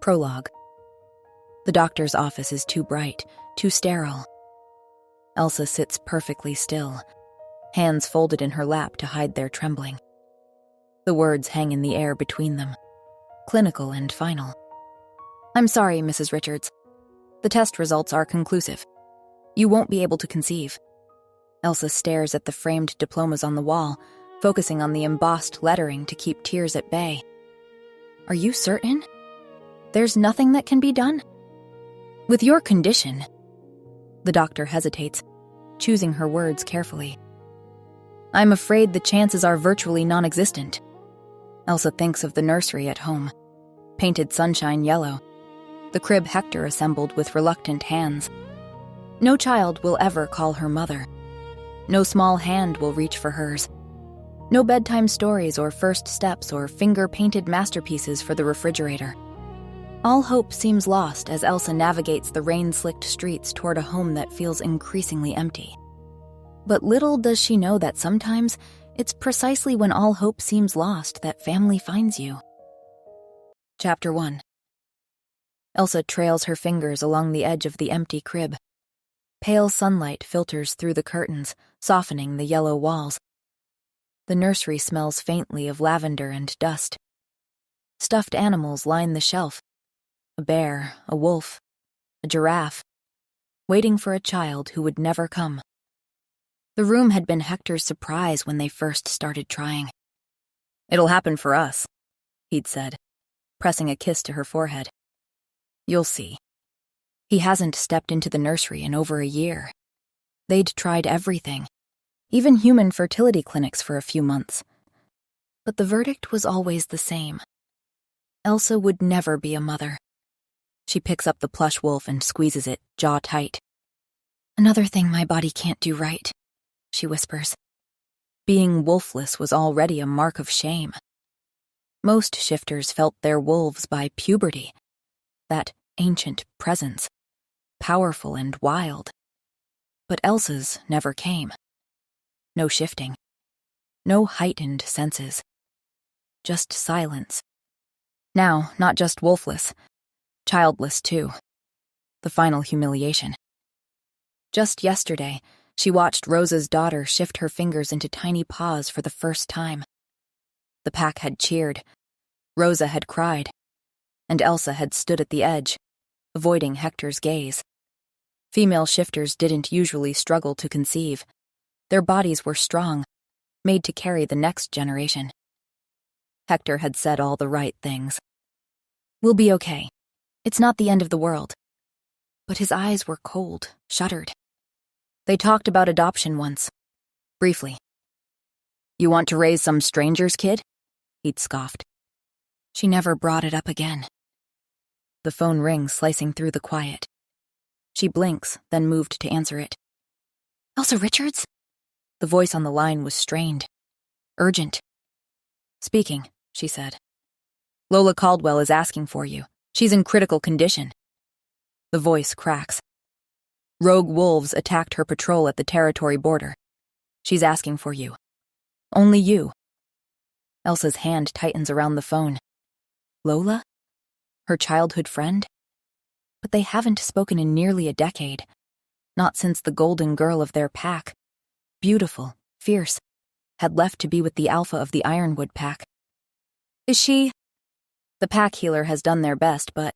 Prologue. The doctor's office is too bright, too sterile. Elsa sits perfectly still, hands folded in her lap to hide their trembling. The words hang in the air between them, clinical and final. "I'm sorry, Mrs. Richards. The test results are conclusive. You won't be able to conceive." Elsa stares at the framed diplomas on the wall, focusing on the embossed lettering to keep tears at bay. "Are you certain? There's nothing that can be done? With your condition..." The doctor hesitates, choosing her words carefully. "I'm afraid the chances are virtually non-existent." Elsa thinks of the nursery at home, painted sunshine yellow, the crib Hector assembled with reluctant hands. No child will ever call her mother. No small hand will reach for hers. No bedtime stories or first steps or finger-painted masterpieces for the refrigerator. All hope seems lost as Elsa navigates the rain-slicked streets toward a home that feels increasingly empty. But little does she know that sometimes it's precisely when all hope seems lost that family finds you. Chapter 1. Elsa trails her fingers along the edge of the empty crib. Pale sunlight filters through the curtains, softening the yellow walls. The nursery smells faintly of lavender and dust. Stuffed animals line the shelf. A bear, a wolf, a giraffe, waiting for a child who would never come. The room had been Hector's surprise when they first started trying. "It'll happen for us," he'd said, pressing a kiss to her forehead. "You'll see." He hasn't stepped into the nursery in over a year. They'd tried everything, even human fertility clinics for a few months. But the verdict was always the same. Elsa would never be a mother. She picks up the plush wolf and squeezes it, jaw tight. "Another thing my body can't do right," she whispers. Being wolfless was already a mark of shame. Most shifters felt their wolves by puberty, that ancient presence, powerful and wild. But Elsa's never came. No shifting. No heightened senses. Just silence. Now, not just wolfless, childless too. The final humiliation. Just yesterday, she watched Rosa's daughter shift her fingers into tiny paws for the first time. The pack had cheered, Rosa had cried, and Elsa had stood at the edge, avoiding Hector's gaze. Female shifters didn't usually struggle to conceive. Their bodies were strong, made to carry the next generation. Hector had said all the right things. "We'll be okay. It's not the end of the world." But his eyes were cold, shuttered. They talked about adoption once, briefly. "You want to raise some stranger's kid?" he'd scoffed. She never brought it up again. The phone rings, slicing through the quiet. She blinks, then moved to answer it. "Elsa Richards?" The voice on the line was strained, urgent. "Speaking," she said. "Lola Caldwell is asking for you. She's in critical condition." The voice cracks. "Rogue wolves attacked her patrol at the territory border. She's asking for you. Only you." Elsa's hand tightens around the phone. Lola? Her childhood friend? But they haven't spoken in nearly a decade. Not since the golden girl of their pack, beautiful, fierce, had left to be with the alpha of the Ironwood pack. "Is she..." "The pack healer has done their best, but..."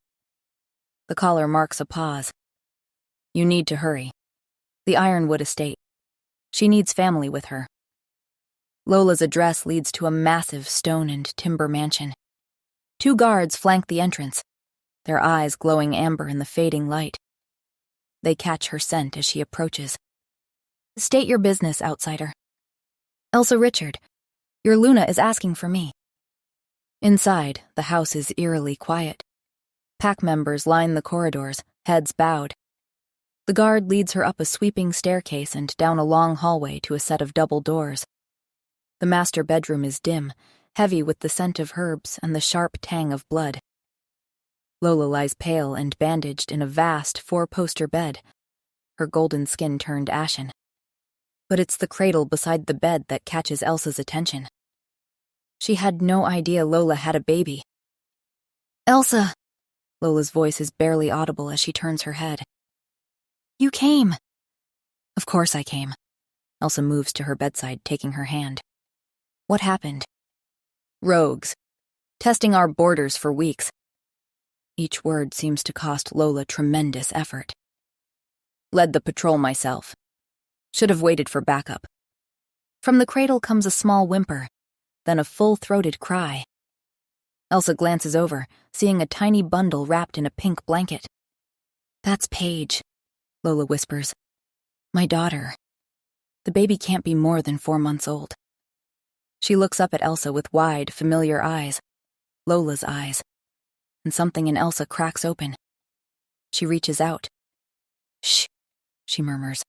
The caller marks a pause. "You need to hurry. The Ironwood estate. She needs family with her." Lola's address leads to a massive stone and timber mansion. 2 guards flank the entrance, their eyes glowing amber in the fading light. They catch her scent as she approaches. "State your business, outsider." "Elsa Richard. Your Luna is asking for me." Inside, the house is eerily quiet. Pack members line the corridors, heads bowed. The guard leads her up a sweeping staircase and down a long hallway to a set of double doors. The master bedroom is dim, heavy with the scent of herbs and the sharp tang of blood. Lola lies pale and bandaged in a vast 4-poster bed, her golden skin turned ashen. But it's the cradle beside the bed that catches Elsa's attention. She had no idea Lola had a baby. "Elsa!" Lola's voice is barely audible as she turns her head. You came. Of course I came. Elsa moves to her bedside, taking her hand. What happened? Rogues. Testing our borders for weeks. Each word seems to cost Lola tremendous effort. Led the patrol myself. Should have waited for backup. From the cradle comes a small whimper, then a full-throated cry. Elsa glances over, seeing a tiny bundle wrapped in a pink blanket. That's Paige, Lola whispers. My daughter. The baby can't be more than 4 months old. She looks up at Elsa with wide, familiar eyes, Lola's eyes, and something in Elsa cracks open. She reaches out. Shh, she murmurs,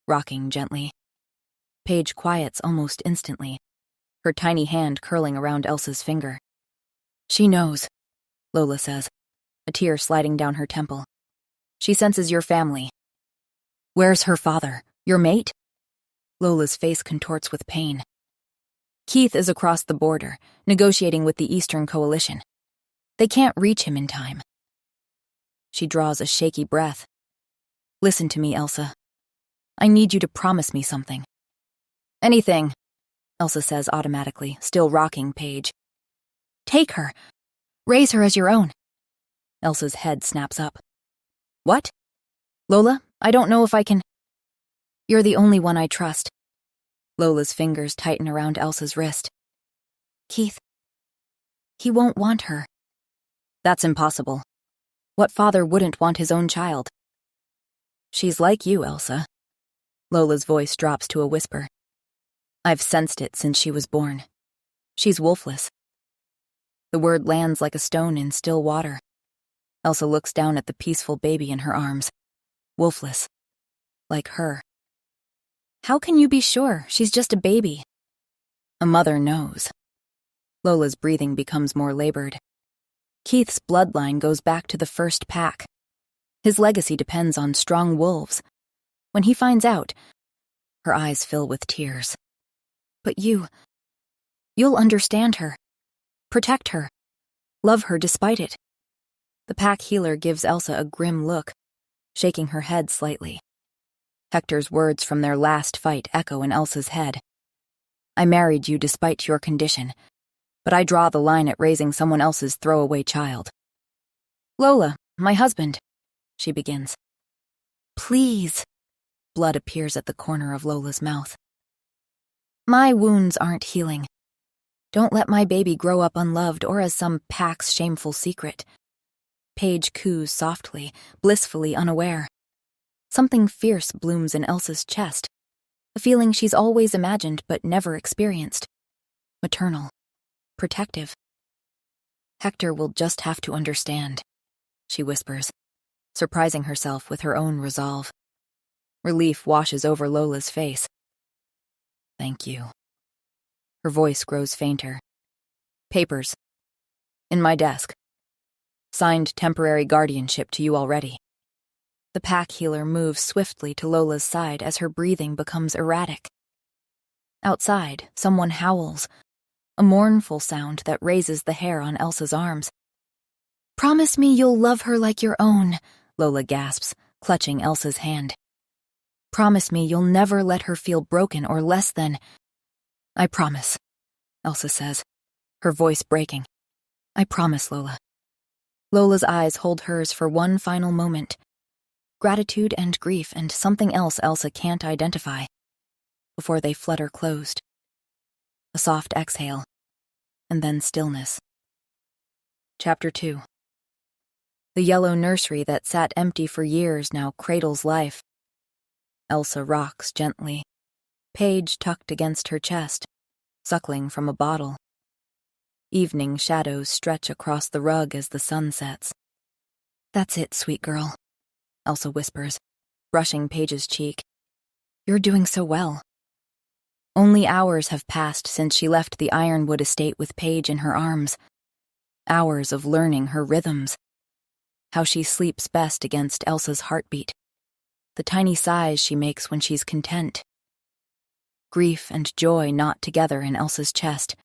rocking gently. Paige quiets almost instantly, her tiny hand curling around Elsa's finger. She knows, Lola says, a tear sliding down her temple. She senses your family. Where's her father? Your mate? Lola's face contorts with pain. Keith is across the border, negotiating with the Eastern Coalition. They can't reach him in time. She draws a shaky breath. Listen to me, Elsa. I need you to promise me something. Anything, Elsa says automatically, still rocking Paige. Take her. Raise her as your own. Elsa's head snaps up. What? Lola, I don't know if I can. You're the only one I trust. Lola's fingers tighten around Elsa's wrist. Keith. He won't want her. That's impossible. What father wouldn't want his own child? She's like you, Elsa. Lola's voice drops to a whisper. I've sensed it since she was born. She's wolfless. The word lands like a stone in still water. Elsa looks down at the peaceful baby in her arms. Wolfless. Like her. How can you be sure? She's just a baby. A mother knows. Lola's breathing becomes more labored. Keith's bloodline goes back to the first pack. His legacy depends on strong wolves. When he finds out, her eyes fill with tears. But you'll understand her. Protect her. Love her despite it. The pack healer gives Elsa a grim look, shaking her head slightly. Hector's words from their last fight echo in Elsa's head. I married you despite your condition, but I draw the line at raising someone else's throwaway child. Lola, my husband, she begins. Please. Blood appears at the corner of Lola's mouth. My wounds aren't healing. Don't let my baby grow up unloved or as some pack's shameful secret. Paige coos softly, blissfully unaware. Something fierce blooms in Elsa's chest, a feeling she's always imagined but never experienced. Maternal. Protective. Hector will just have to understand, she whispers, surprising herself with her own resolve. Relief washes over Lola's face. Thank you. Her voice grows fainter. Papers. In my desk. Signed temporary guardianship to you already. The pack healer moves swiftly to Lola's side as her breathing becomes erratic. Outside, someone howls, a mournful sound that raises the hair on Elsa's arms. Promise me you'll love her like your own, Lola gasps, clutching Elsa's hand. Promise me you'll never let her feel broken or less than... I promise, Elsa says, her voice breaking. I promise, Lola. Lola's eyes hold hers for one final moment. Gratitude and grief and something else Elsa can't identify, before they flutter closed. A soft exhale, and then stillness. Chapter 2. The yellow nursery that sat empty for years now cradles life. Elsa rocks gently, Paige tucked against her chest, suckling from a bottle. Evening shadows stretch across the rug as the sun sets. That's it, sweet girl, Elsa whispers, brushing Paige's cheek. You're doing so well. Only hours have passed since she left the Ironwood estate with Paige in her arms. Hours of learning her rhythms. How she sleeps best against Elsa's heartbeat. The tiny sighs she makes when she's content. Grief and joy knot together in Elsa's chest,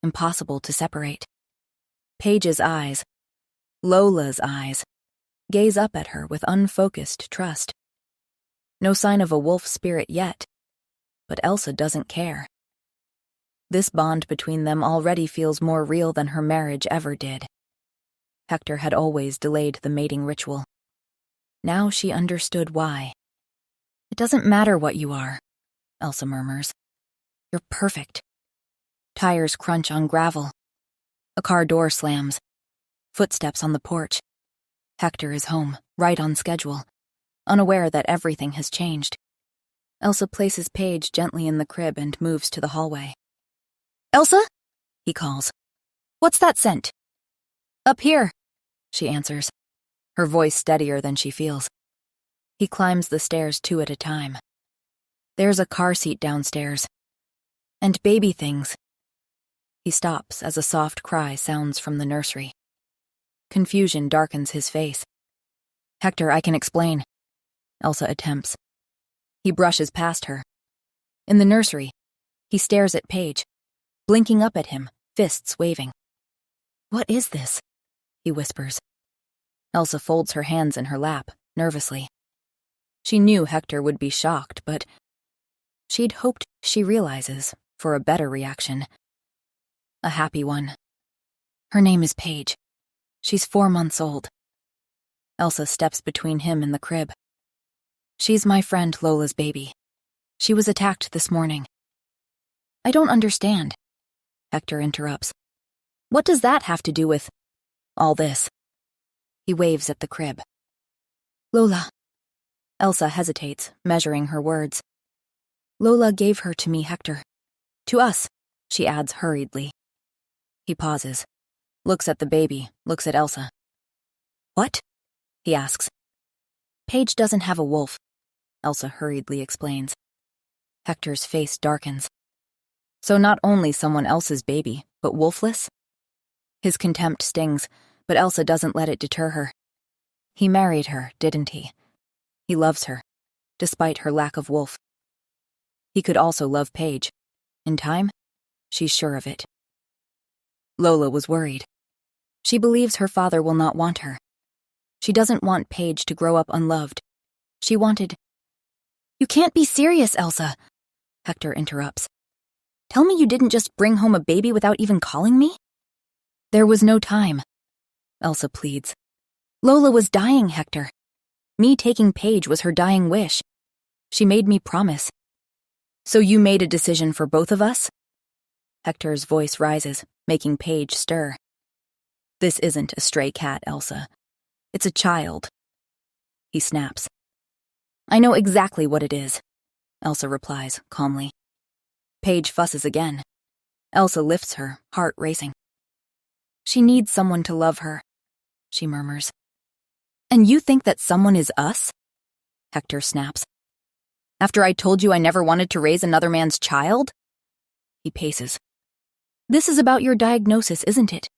impossible to separate. Paige's eyes, Lola's eyes gaze up at her with unfocused trust. No sign of a wolf spirit yet, but Elsa doesn't care. This bond between them already feels more real than her marriage ever did. Hector had always delayed the mating ritual. Now she understood why. "It doesn't matter what you are," Elsa murmurs. "You're perfect." Tires crunch on gravel. A car door slams. Footsteps on the porch. Hector is home, right on schedule, unaware that everything has changed. Elsa places Paige gently in the crib and moves to the hallway. "Elsa?" he calls. "What's that scent?" "Up here," she answers, her voice steadier than she feels. He climbs the stairs 2 at a time. There's a car seat downstairs. And baby things. He stops as a soft cry sounds from the nursery. Confusion darkens his face. "Hector, I can explain," Elsa attempts. He brushes past her. In the nursery, he stares at Paige, blinking up at him, fists waving. "What is this?" he whispers. Elsa folds her hands in her lap, nervously. She knew Hector would be shocked, but she'd hoped, she realizes, for a better reaction. A happy one. "Her name is Paige. She's 4 months old." Elsa steps between him and the crib. "She's my friend Lola's baby. She was attacked this morning." "I don't understand," Hector interrupts. "What does that have to do with all this?" He waves at the crib. "Lola." Elsa hesitates, measuring her words. "Lola gave her to me, Hector. To us," she adds hurriedly. He pauses, looks at the baby, looks at Elsa. "What?" he asks. "Paige doesn't have a wolf," Elsa hurriedly explains. Hector's face darkens. So not only someone else's baby, but wolfless? His contempt stings, but Elsa doesn't let it deter her. He married her, didn't he? He loves her, despite her lack of wolf. He could also love Paige. In time, she's sure of it. Lola was worried. She believes her father will not want her. She doesn't want Paige to grow up unloved. She wanted... "You can't be serious, Elsa," Hector interrupts. "Tell me you didn't just bring home a baby without even calling me?" "There was no time," Elsa pleads. "Lola was dying, Hector. Me taking Paige was her dying wish. She made me promise." "So you made a decision for both of us?" Hector's voice rises, making Paige stir. "This isn't a stray cat, Elsa. It's a child." He snaps. "I know exactly what it is," Elsa replies, calmly. Paige fusses again. Elsa lifts her, heart racing. "She needs someone to love her," she murmurs. "And you think that someone is us?" Hector snaps. "After I told you I never wanted to raise another man's child?" He paces. "This is about your diagnosis, isn't it?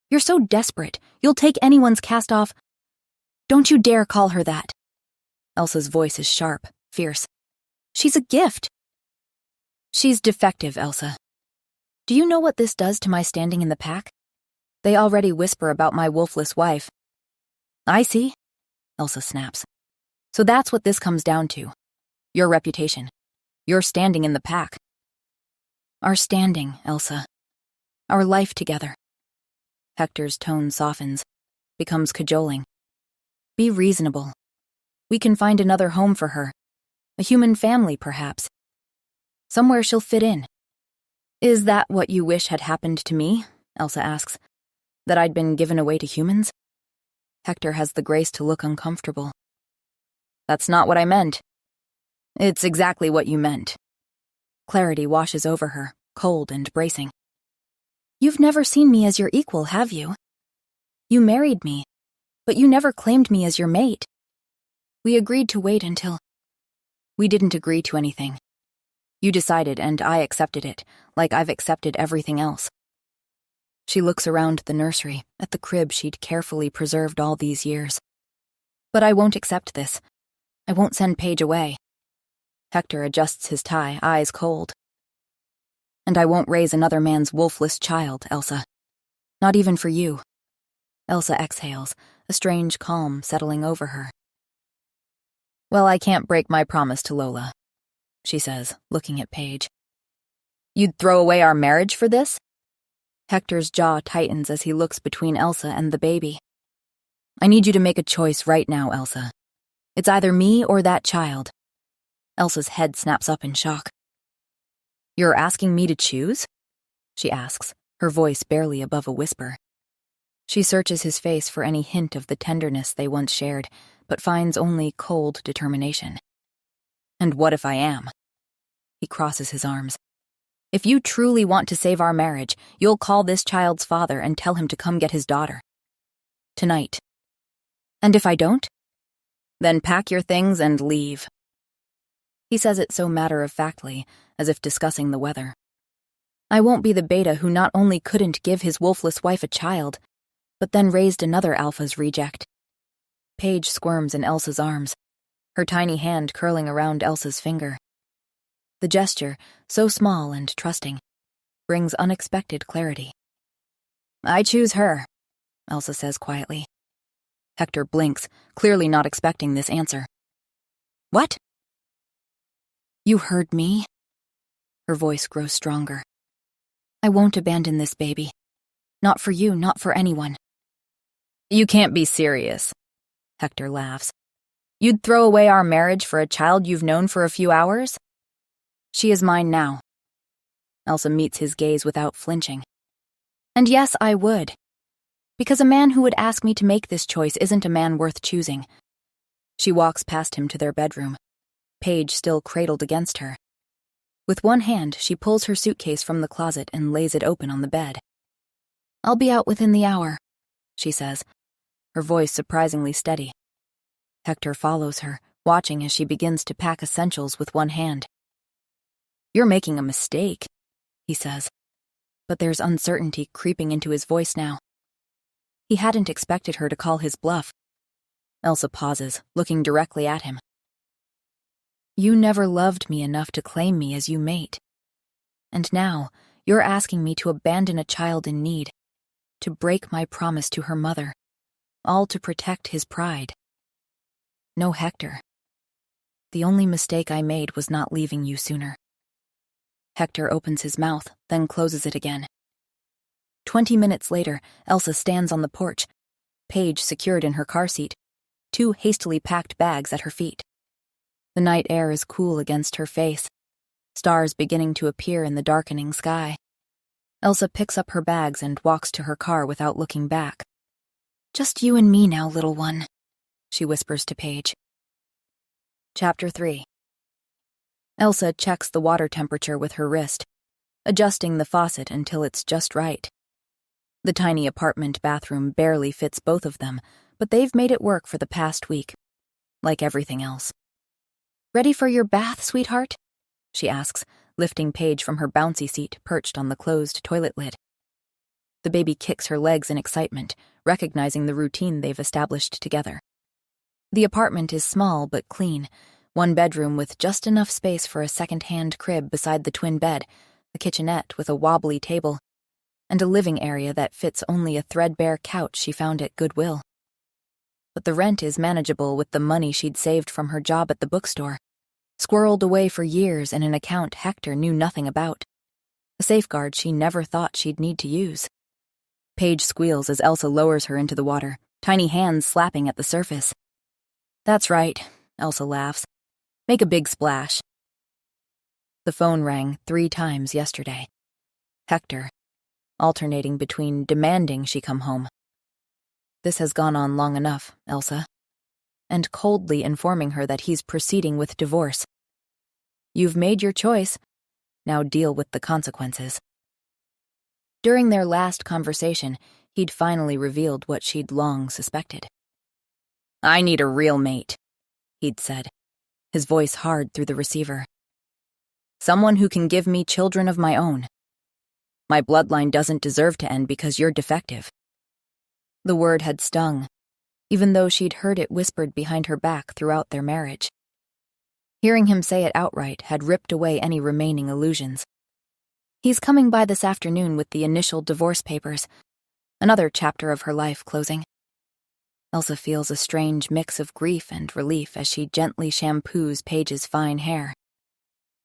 You're so desperate, you'll take anyone's cast off. Don't you dare call her that." Elsa's voice is sharp, fierce. "She's a gift." "She's defective, Elsa. Do you know what this does to my standing in the pack? They already whisper about my wolfless wife." "I see," Elsa snaps. "So that's what this comes down to. Your reputation. Your standing in the pack." "Our standing, Elsa. Our life together." Hector's tone softens, becomes cajoling. "Be reasonable. We can find another home for her. A human family, perhaps. Somewhere she'll fit in." "Is that what you wish had happened to me?" Elsa asks. "That I'd been given away to humans?" Hector has the grace to look uncomfortable. "That's not what I meant." "It's exactly what you meant." Clarity washes over her, cold and bracing. "You've never seen me as your equal, have you? You married me, but you never claimed me as your mate. We agreed to wait until..." "We didn't agree to anything. You decided, and I accepted it, like I've accepted everything else." She looks around the nursery, at the crib she'd carefully preserved all these years. "But I won't accept this. I won't send Paige away." Hector adjusts his tie, eyes cold. "And I won't raise another man's wolfless child, Elsa. Not even for you." Elsa exhales, a strange calm settling over her. Well, I can't break my promise to Lola, she says, looking at Paige. You'd throw away our marriage for this? Hector's jaw tightens as he looks between Elsa and the baby. I need you to make a choice right now, Elsa. It's either me or that child. Elsa's head snaps up in shock. You're asking me to choose? She asks, her voice barely above a whisper. She searches his face for any hint of the tenderness they once shared, but finds only cold determination. And what if I am? He crosses his arms. If you truly want to save our marriage, you'll call this child's father and tell him to come get his daughter. Tonight. And if I don't? Then pack your things and leave. He says it so matter-of-factly, as if discussing the weather. I won't be the beta who not only couldn't give his wolfless wife a child, but then raised another alpha's reject. Paige squirms in Elsa's arms, her tiny hand curling around Elsa's finger. The gesture, so small and trusting, brings unexpected clarity. I choose her, Elsa says quietly. Hector blinks, clearly not expecting this answer. What? You heard me? Her voice grows stronger. I won't abandon this baby. Not for you, not for anyone. You can't be serious, Hector laughs. You'd throw away our marriage for a child you've known for a few hours? She is mine now. Elsa meets his gaze without flinching. And yes, I would. Because a man who would ask me to make this choice isn't a man worth choosing. She walks past him to their bedroom, Paige still cradled against her. With one hand, she pulls her suitcase from the closet and lays it open on the bed. I'll be out within the hour, she says, her voice surprisingly steady. Hector follows her, watching as she begins to pack essentials with one hand. You're making a mistake, he says, but there's uncertainty creeping into his voice now. He hadn't expected her to call his bluff. Elsa pauses, looking directly at him. You never loved me enough to claim me as you mate. And now, you're asking me to abandon a child in need, to break my promise to her mother, all to protect his pride. No, Hector. The only mistake I made was not leaving you sooner. Hector opens his mouth, then closes it again. 20 minutes later, Elsa stands on the porch, Paige secured in her car seat, 2 hastily packed bags at her feet. The night air is cool against her face, stars beginning to appear in the darkening sky. Elsa picks up her bags and walks to her car without looking back. Just you and me now, little one, she whispers to Paige. Chapter 3. Elsa checks the water temperature with her wrist, adjusting the faucet until it's just right. The tiny apartment bathroom barely fits both of them, but they've made it work for the past week, like everything else. Ready for your bath, sweetheart? She asks, lifting Paige from her bouncy seat perched on the closed toilet lid. The baby kicks her legs in excitement, recognizing the routine they've established together. The apartment is small but clean, one bedroom with just enough space for a second-hand crib beside the twin bed, a kitchenette with a wobbly table, and a living area that fits only a threadbare couch she found at Goodwill. But the rent is manageable with the money she'd saved from her job at the bookstore, squirreled away for years in an account Hector knew nothing about, a safeguard she never thought she'd need to use. Paige squeals as Elsa lowers her into the water, tiny hands slapping at the surface. That's right, Elsa laughs. Make a big splash. The phone rang 3 times yesterday. Hector, alternating between demanding she come home. This has gone on long enough, Elsa, and coldly informing her that he's proceeding with divorce. You've made your choice. Now deal with the consequences. During their last conversation, he'd finally revealed what she'd long suspected. I need a real mate, he'd said, his voice hard through the receiver. Someone who can give me children of my own. My bloodline doesn't deserve to end because you're defective. The word had stung, even though she'd heard it whispered behind her back throughout their marriage. Hearing him say it outright had ripped away any remaining illusions. He's coming by this afternoon with the initial divorce papers. Another chapter of her life closing. Elsa feels a strange mix of grief and relief as she gently shampoos Paige's fine hair.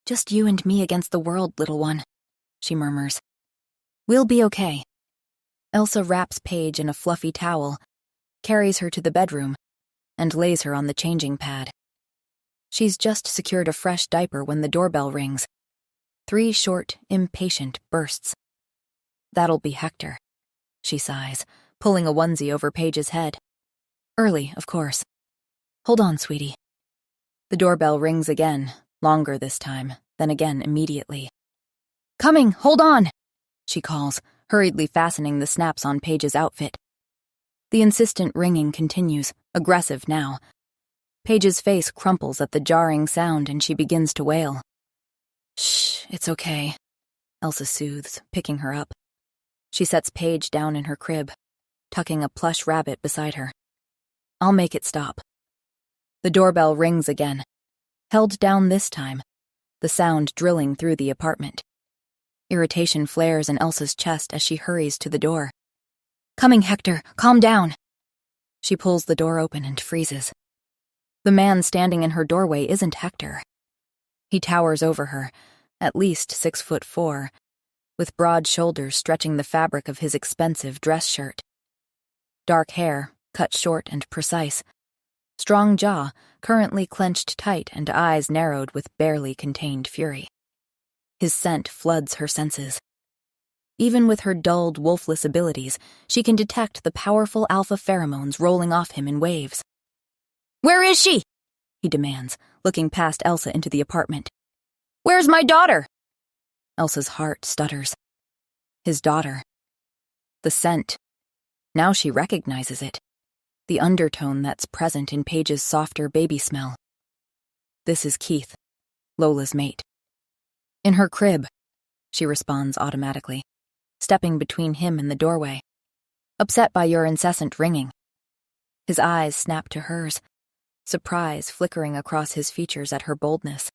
"Just you and me against the world, little one," she murmurs. "We'll be okay." Elsa wraps Paige in a fluffy towel, carries her to the bedroom, and lays her on the changing pad. She's just secured a fresh diaper when the doorbell rings. 3 short, impatient bursts. "That'll be Hector," she sighs, pulling a onesie over Paige's head. "Early, of course. Hold on, sweetie." The doorbell rings again, longer this time, then again immediately. "Coming, hold on," she calls, hurriedly fastening the snaps on Paige's outfit. The insistent ringing continues, aggressive now. Paige's face crumples at the jarring sound and she begins to wail. "Shh, it's okay," Elsa soothes, picking her up. She sets Paige down in her crib, tucking a plush rabbit beside her. "I'll make it stop." The doorbell rings again, held down this time, the sound drilling through the apartment. Irritation flares in Elsa's chest as she hurries to the door. "Coming, Hector, calm down." She pulls the door open and freezes. The man standing in her doorway isn't Hector. He towers over her, at least 6'4", with broad shoulders stretching the fabric of his expensive dress shirt. Dark hair, cut short and precise. Strong jaw, currently clenched tight and eyes narrowed with barely contained fury. His scent floods her senses. Even with her dulled, wolfless abilities, she can detect the powerful alpha pheromones rolling off him in waves. "Where is she?" he demands, looking past Elsa into the apartment. "Where's my daughter?" Elsa's heart stutters. His daughter. The scent. Now she recognizes it. The undertone that's present in Paige's softer baby smell. This is Keith, Lola's mate. "In her crib," she responds automatically, stepping between him and the doorway. "Upset by your incessant ringing." His eyes snap to hers, surprise flickering across his features at her boldness.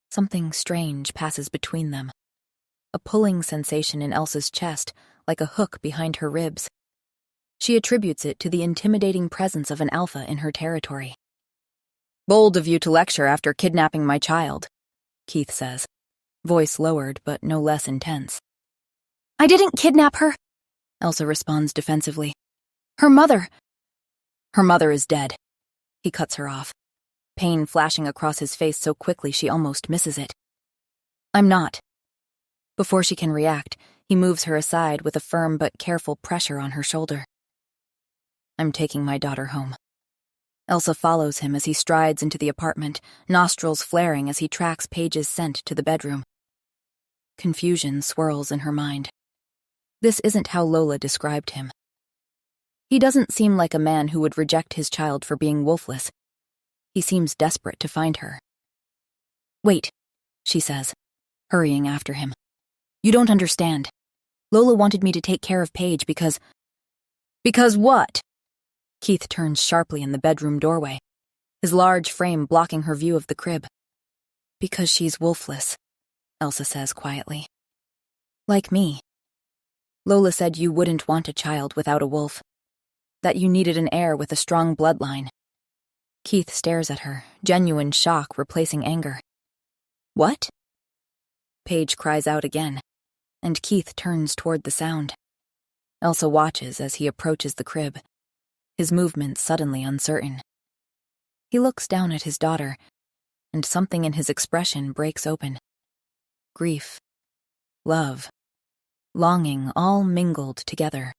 Something strange passes between them. A pulling sensation in Elsa's chest, like a hook behind her ribs. She attributes it to the intimidating presence of an alpha in her territory. "Bold of you to lecture after kidnapping my child," Keith says, voice lowered but no less intense. "I didn't kidnap her," Elsa responds defensively. "Her mother." "Her mother is dead." He cuts her off, pain flashing across his face so quickly she almost misses it. "I'm not." Before she can react, he moves her aside with a firm but careful pressure on her shoulder. "I'm taking my daughter home." Elsa follows him as he strides into the apartment, nostrils flaring as he tracks Paige's scent to the bedroom. Confusion swirls in her mind. This isn't how Lola described him. He doesn't seem like a man who would reject his child for being wolfless. He seems desperate to find her. "Wait," she says, hurrying after him. "You don't understand. Lola wanted me to take care of Paige because..." "Because what?" Keith turns sharply in the bedroom doorway, his large frame blocking her view of the crib. "Because she's wolfless," Elsa says quietly. "Like me. Lola said you wouldn't want a child without a wolf, that you needed an heir with a strong bloodline." Keith stares at her, genuine shock replacing anger. "What?" Paige cries out again, and Keith turns toward the sound. Elsa watches as he approaches the crib, his movements suddenly uncertain. He looks down at his daughter, and something in his expression breaks open. Grief, love, longing all mingled together.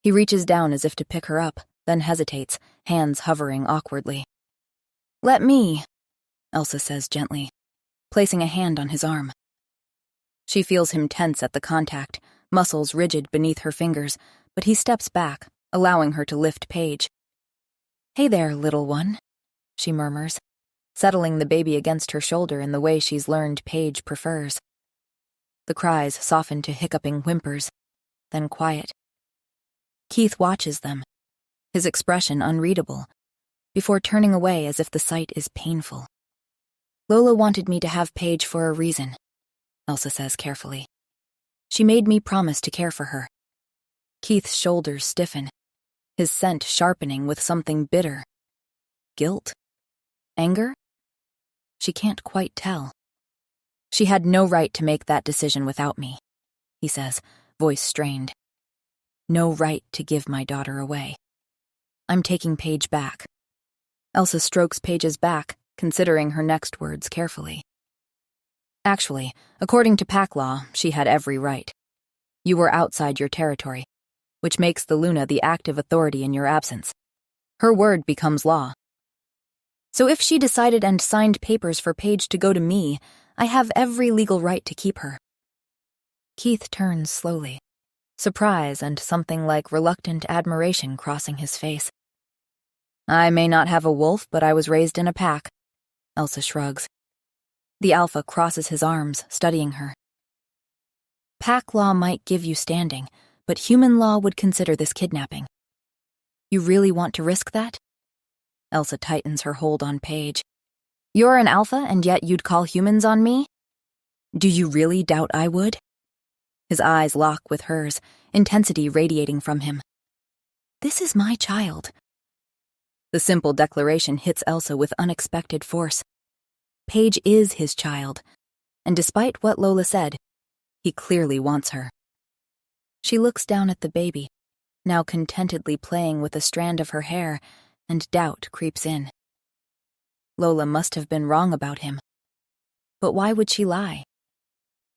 He reaches down as if to pick her up, then hesitates, hands hovering awkwardly. "Let me," Elsa says gently, placing a hand on his arm. She feels him tense at the contact, muscles rigid beneath her fingers, but he steps back, allowing her to lift Paige. "Hey there, little one," she murmurs, settling the baby against her shoulder in the way she's learned Paige prefers. The cries soften to hiccuping whimpers, then quiet. Keith watches them, his expression unreadable, before turning away as if the sight is painful. "Lola wanted me to have Paige for a reason," Elsa says carefully. "She made me promise to care for her." Keith's shoulders stiffen, his scent sharpening with something bitter. Guilt? Anger? She can't quite tell. She had no right to make that decision without me, he says, voice strained. No right to give my daughter away. I'm taking Paige back. Elsa strokes Paige's back, considering her next words carefully. Actually, according to pack law, she had every right. You were outside your territory, which makes the Luna the active authority in your absence. Her word becomes law. So if she decided and signed papers for Paige to go to me, I have every legal right to keep her. Keith turns slowly, surprise and something like reluctant admiration crossing his face. I may not have a wolf, but I was raised in a pack, Elsa shrugs. The alpha crosses his arms, studying her. Pack law might give you standing, but human law would consider this kidnapping. You really want to risk that? Elsa tightens her hold on Paige. You're an alpha, and yet you'd call humans on me? Do you really doubt I would? His eyes lock with hers, intensity radiating from him. This is my child. The simple declaration hits Elsa with unexpected force. Paige is his child, and despite what Lola said, he clearly wants her. She looks down at the baby, now contentedly playing with a strand of her hair, and doubt creeps in. Lola must have been wrong about him. But why would she lie?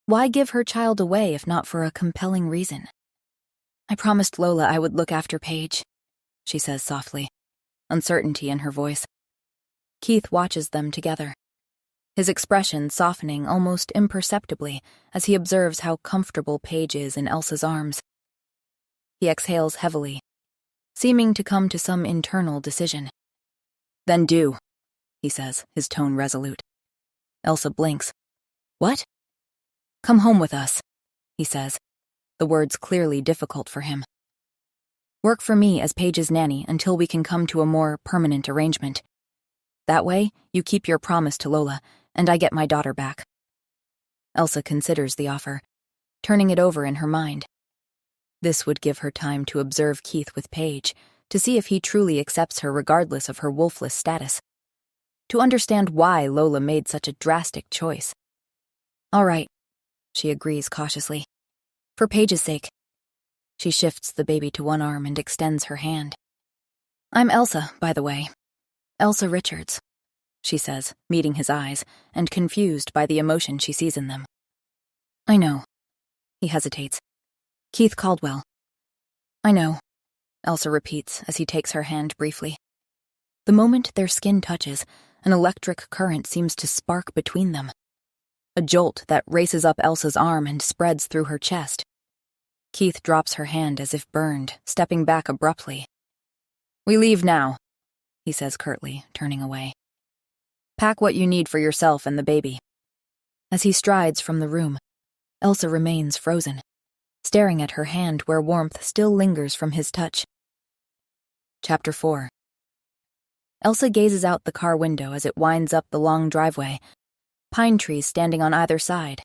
Why give her child away if not for a compelling reason? I promised Lola I would look after Paige, she says softly, uncertainty in her voice. Keith watches them together, his expression softening almost imperceptibly as he observes how comfortable Paige is in Elsa's arms. He exhales heavily, seeming to come to some internal decision. Then do, he says, his tone resolute. Elsa blinks. What? Come home with us, he says, the words clearly difficult for him. Work for me as Paige's nanny until we can come to a more permanent arrangement. That way, you keep your promise to Lola, and I get my daughter back. Elsa considers the offer, turning it over in her mind. This would give her time to observe Keith with Paige, to see if he truly accepts her regardless of her wolfless status. To understand why Lola made such a drastic choice. All right, she agrees cautiously. For Paige's sake. She shifts the baby to one arm and extends her hand. I'm Elsa, by the way. Elsa Richards, she says, meeting his eyes, and confused by the emotion she sees in them. I know. He hesitates. Keith Caldwell. I know, Elsa repeats as he takes her hand briefly. The moment their skin touches, an electric current seems to spark between them. A jolt that races up Elsa's arm and spreads through her chest. Keith drops her hand as if burned, stepping back abruptly. We leave now, he says curtly, turning away. Pack what you need for yourself and the baby. As he strides from the room, Elsa remains frozen, staring at her hand where warmth still lingers from his touch. Chapter 4. Elsa gazes out the car window as it winds up the long driveway, pine trees standing on either side.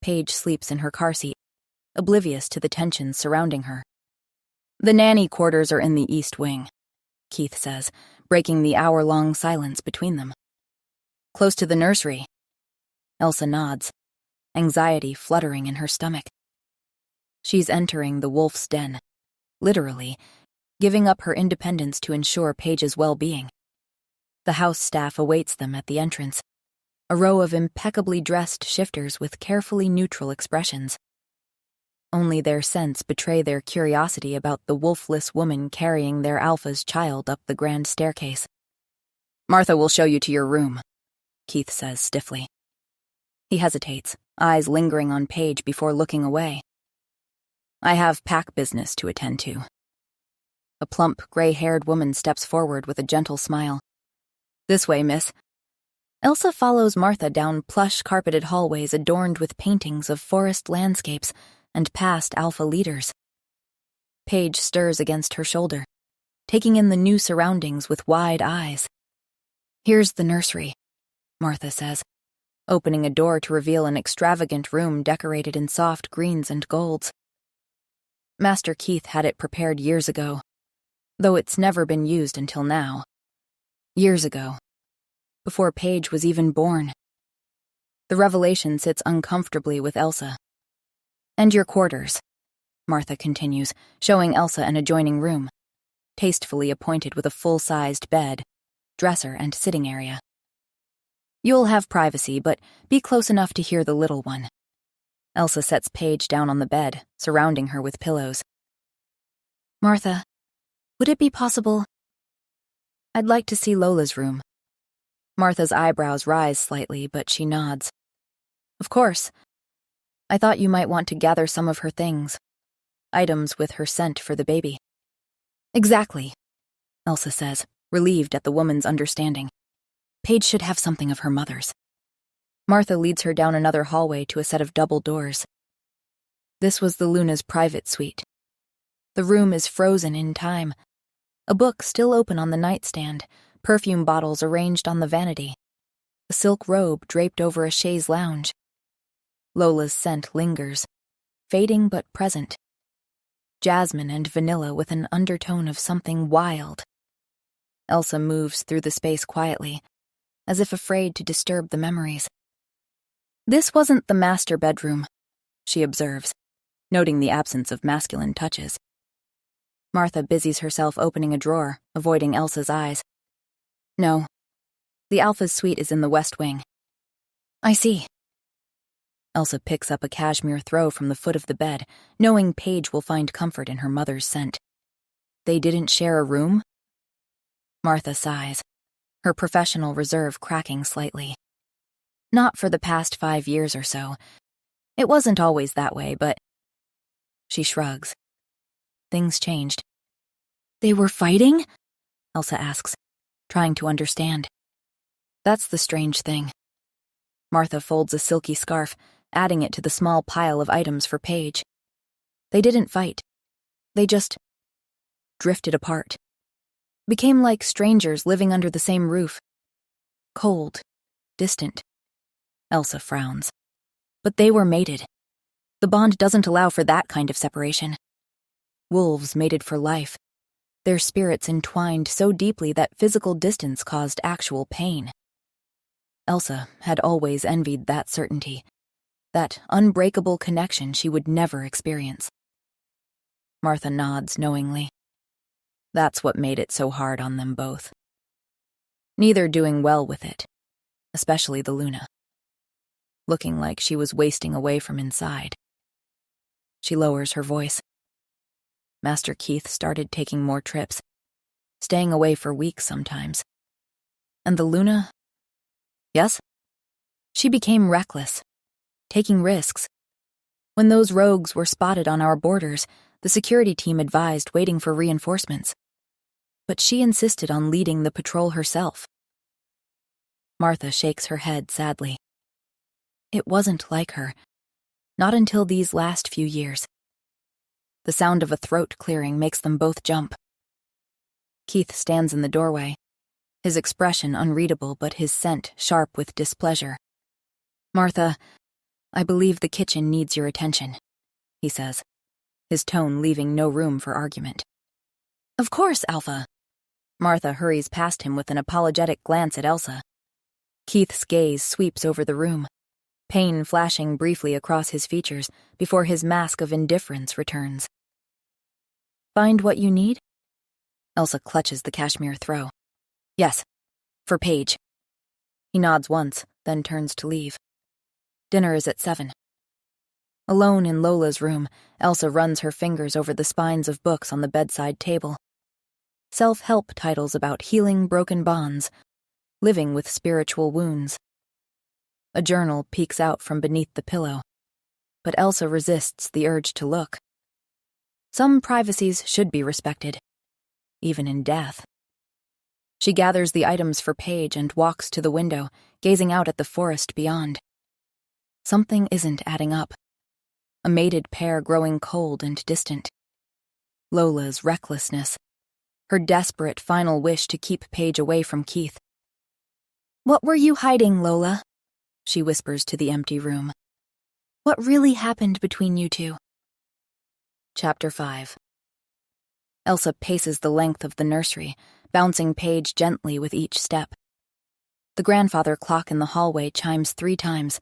Paige sleeps in her car seat, oblivious to the tensions surrounding her. The nanny quarters are in the east wing, Keith says, breaking the hour-long silence between them. Close to the nursery. Elsa nods, anxiety fluttering in her stomach. She's entering the wolf's den, literally, giving up her independence to ensure Paige's well-being. The house staff awaits them at the entrance, a row of impeccably dressed shifters with carefully neutral expressions. Only their scents betray their curiosity about the wolfless woman carrying their alpha's child up the grand staircase. Martha will show you to your room, Keith says stiffly. He hesitates, eyes lingering on Paige before looking away. I have pack business to attend to. A plump, gray-haired woman steps forward with a gentle smile. This way, miss. Elsa follows Martha down plush carpeted hallways adorned with paintings of forest landscapes and past alpha leaders. Paige stirs against her shoulder, taking in the new surroundings with wide eyes. Here's the nursery, Martha says, opening a door to reveal an extravagant room decorated in soft greens and golds. Master Keith had it prepared years ago, though it's never been used until now. Years ago, before Paige was even born. The revelation sits uncomfortably with Elsa. "And your quarters," Martha continues, showing Elsa an adjoining room, tastefully appointed with a full-sized bed, dresser, and sitting area. "You'll have privacy, but be close enough to hear the little one." Elsa sets Paige down on the bed, surrounding her with pillows. "Martha, would it be possible? I'd like to see Lola's room." Martha's eyebrows rise slightly, but she nods. "Of course. I thought you might want to gather some of her things. Items with her scent for the baby." "Exactly," Elsa says, relieved at the woman's understanding. "Paige should have something of her mother's." Martha leads her down another hallway to a set of double doors. This was the Luna's private suite. The room is frozen in time. A book still open on the nightstand, perfume bottles arranged on the vanity, a silk robe draped over a chaise lounge. Lola's scent lingers, fading but present. Jasmine and vanilla with an undertone of something wild. Elsa moves through the space quietly, as if afraid to disturb the memories. "This wasn't the master bedroom," she observes, noting the absence of masculine touches. Martha busies herself opening a drawer, avoiding Elsa's eyes. "No. The Alpha's suite is in the west wing." "I see." Elsa picks up a cashmere throw from the foot of the bed, knowing Paige will find comfort in her mother's scent. "They didn't share a room?" Martha sighs, her professional reserve cracking slightly. "Not for the past 5 years or so. It wasn't always that way, but—" She shrugs. Things changed. "They were fighting?" Elsa asks, trying to understand. "That's the strange thing." Martha folds a silky scarf, adding it to the small pile of items for Paige. "They didn't fight. They just drifted apart. Became like strangers living under the same roof. Cold, distant." Elsa frowns. "But they were mated. The bond doesn't allow for that kind of separation. Wolves mated for life. Their spirits entwined so deeply that physical distance caused actual pain." Elsa had always envied that certainty, that unbreakable connection she would never experience. Martha nods knowingly. That's what made it so hard on them both. Neither doing well with it, especially the Luna. Looking like she was wasting away from inside. She lowers her voice. Master Keith started taking more trips, staying away for weeks sometimes. And the Luna? Yes? She became reckless, taking risks. When those rogues were spotted on our borders, the security team advised waiting for reinforcements. But she insisted on leading the patrol herself. Martha shakes her head sadly. It wasn't like her, not until these last few years. The sound of a throat clearing makes them both jump. Keith stands in the doorway, his expression unreadable but his scent sharp with displeasure. "Martha, I believe the kitchen needs your attention," he says, his tone leaving no room for argument. "Of course, Alpha." Martha hurries past him with an apologetic glance at Elsa. Keith's gaze sweeps over the room, pain flashing briefly across his features before his mask of indifference returns. "Find what you need?" Elsa clutches the cashmere throw. "Yes, for Paige." He nods once, then turns to leave. Dinner is at 7. Alone in Lola's room, Elsa runs her fingers over the spines of books on the bedside table. Self-help titles about healing broken bonds, living with spiritual wounds. A journal peeks out from beneath the pillow, but Elsa resists the urge to look. Some privacies should be respected, even in death. She gathers the items for Paige and walks to the window, gazing out at the forest beyond. Something isn't adding up. A mated pair growing cold and distant. Lola's recklessness, her desperate final wish to keep Paige away from Keith. "What were you hiding, Lola?" she whispers to the empty room. "What really happened between you two?" Chapter 5. Elsa paces the length of the nursery, bouncing Paige gently with each step. The grandfather clock in the hallway chimes 3 times.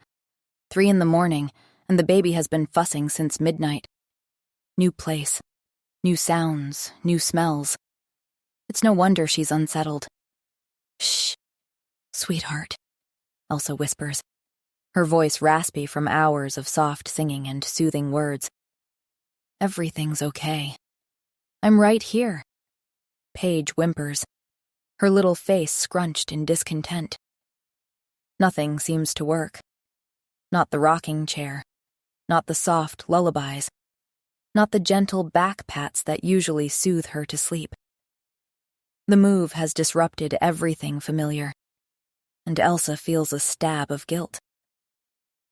3 in the morning, and the baby has been fussing since midnight. New place, new sounds, new smells. It's no wonder she's unsettled. Shh, sweetheart, Elsa whispers, her voice raspy from hours of soft singing and soothing words. Everything's okay. I'm right here. Paige whimpers, her little face scrunched in discontent. Nothing seems to work. Not the rocking chair, not the soft lullabies, not the gentle back pats that usually soothe her to sleep. The move has disrupted everything familiar, and Elsa feels a stab of guilt.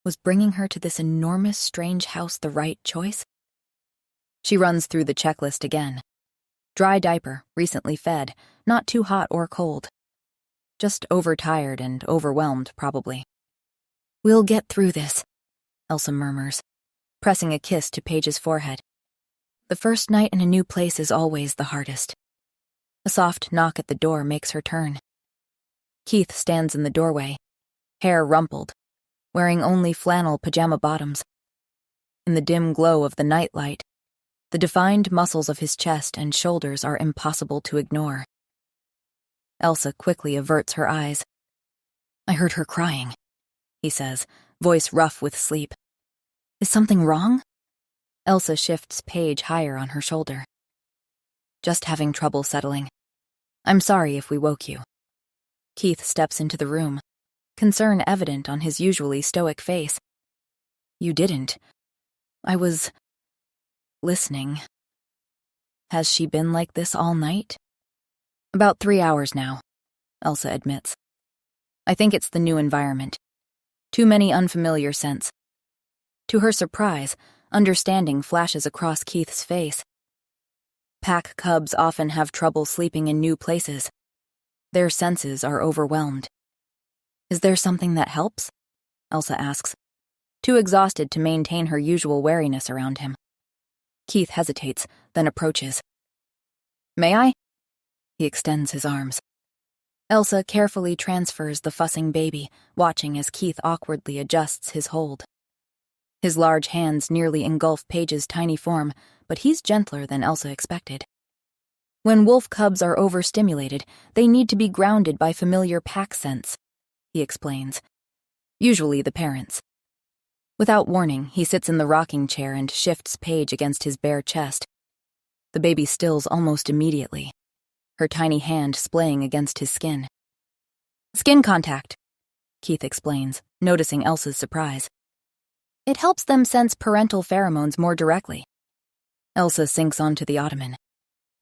Was bringing her to this enormous, strange house the right choice? She runs through the checklist again. Dry diaper, recently fed, not too hot or cold. Just overtired and overwhelmed, probably. We'll get through this, Elsa murmurs, pressing a kiss to Paige's forehead. The first night in a new place is always the hardest. A soft knock at the door makes her turn. Keith stands in the doorway, hair rumpled, wearing only flannel pajama bottoms. In the dim glow of the nightlight, the defined muscles of his chest and shoulders are impossible to ignore. Elsa quickly averts her eyes. I heard her crying, he says, voice rough with sleep. Is something wrong? Elsa shifts Paige higher on her shoulder. Just having trouble settling. I'm sorry if we woke you. Keith steps into the room, concern evident on his usually stoic face. You didn't. I was listening. Has she been like this all night? About 3 hours now, Elsa admits. I think it's the new environment. Too many unfamiliar scents. To her surprise, understanding flashes across Keith's face. Pack cubs often have trouble sleeping in new places. Their senses are overwhelmed. Is there something that helps? Elsa asks, too exhausted to maintain her usual wariness around him. Keith hesitates, then approaches. May I? He extends his arms. Elsa carefully transfers the fussing baby, watching as Keith awkwardly adjusts his hold. His large hands nearly engulf Paige's tiny form, but he's gentler than Elsa expected. When wolf cubs are overstimulated, they need to be grounded by familiar pack scents, he explains. Usually the parents. Without warning, he sits in the rocking chair and shifts Paige against his bare chest. The baby stills almost immediately, her tiny hand splaying against his skin. Skin contact, Keith explains, noticing Elsa's surprise. It helps them sense parental pheromones more directly. Elsa sinks onto the ottoman,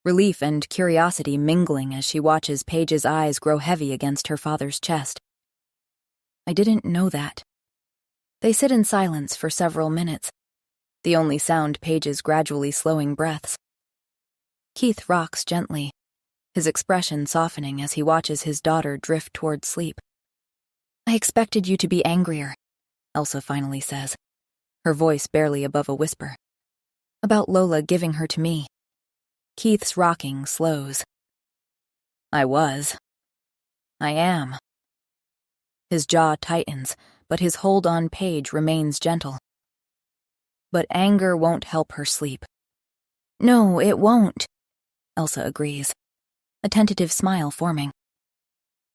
relief and curiosity mingling as she watches Paige's eyes grow heavy against her father's chest. I didn't know that. They sit in silence for several minutes, the only sound Paige's gradually slowing breaths. Keith rocks gently, his expression softening as he watches his daughter drift toward sleep. I expected you to be angrier, Elsa finally says, her voice barely above a whisper. About Lola giving her to me. Keith's rocking slows. I am. His jaw tightens, but his hold on Paige remains gentle. But anger won't help her sleep. No, it won't, Elsa agrees, a tentative smile forming.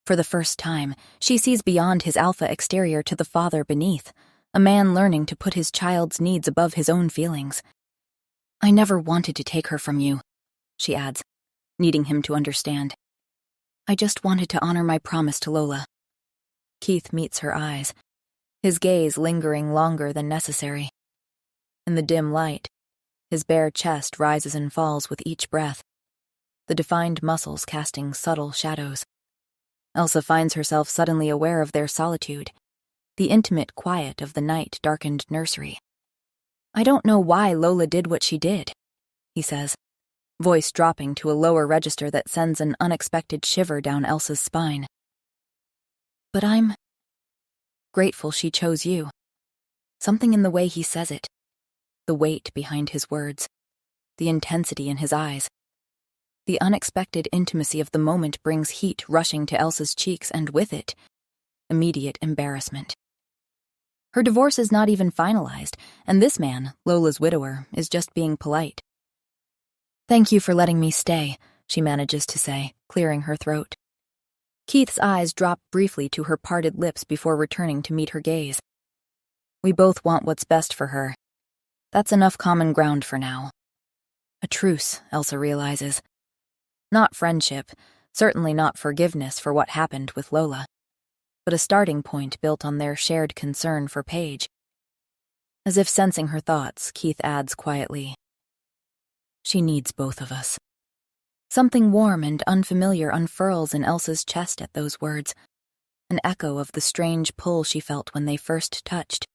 For the first time, she sees beyond his alpha exterior to the father beneath, a man learning to put his child's needs above his own feelings. I never wanted to take her from you, she adds, needing him to understand. I just wanted to honor my promise to Lola. Keith meets her eyes, his gaze lingering longer than necessary. In the dim light, his bare chest rises and falls with each breath, the defined muscles casting subtle shadows. Elsa finds herself suddenly aware of their solitude, the intimate quiet of the night-darkened nursery. I don't know why Lola did what she did, he says, voice dropping to a lower register that sends an unexpected shiver down Elsa's spine. But I'm grateful she chose you. Something in the way he says it, the weight behind his words. the intensity in his eyes. The unexpected intimacy of the moment brings heat rushing to Elsa's cheeks, and with it, immediate embarrassment. Her divorce is not even finalized, and this man, Lola's widower, is just being polite. "Thank you for letting me stay," she manages to say, clearing her throat. Keith's eyes drop briefly to her parted lips before returning to meet her gaze. We both want what's best for her. That's enough common ground for now. A truce, Elsa realizes. Not friendship, certainly not forgiveness for what happened with Lola, but a starting point built on their shared concern for Paige. As if sensing her thoughts, Keith adds quietly, "She needs both of us." Something warm and unfamiliar unfurls in Elsa's chest at those words, an echo of the strange pull she felt when they first touched.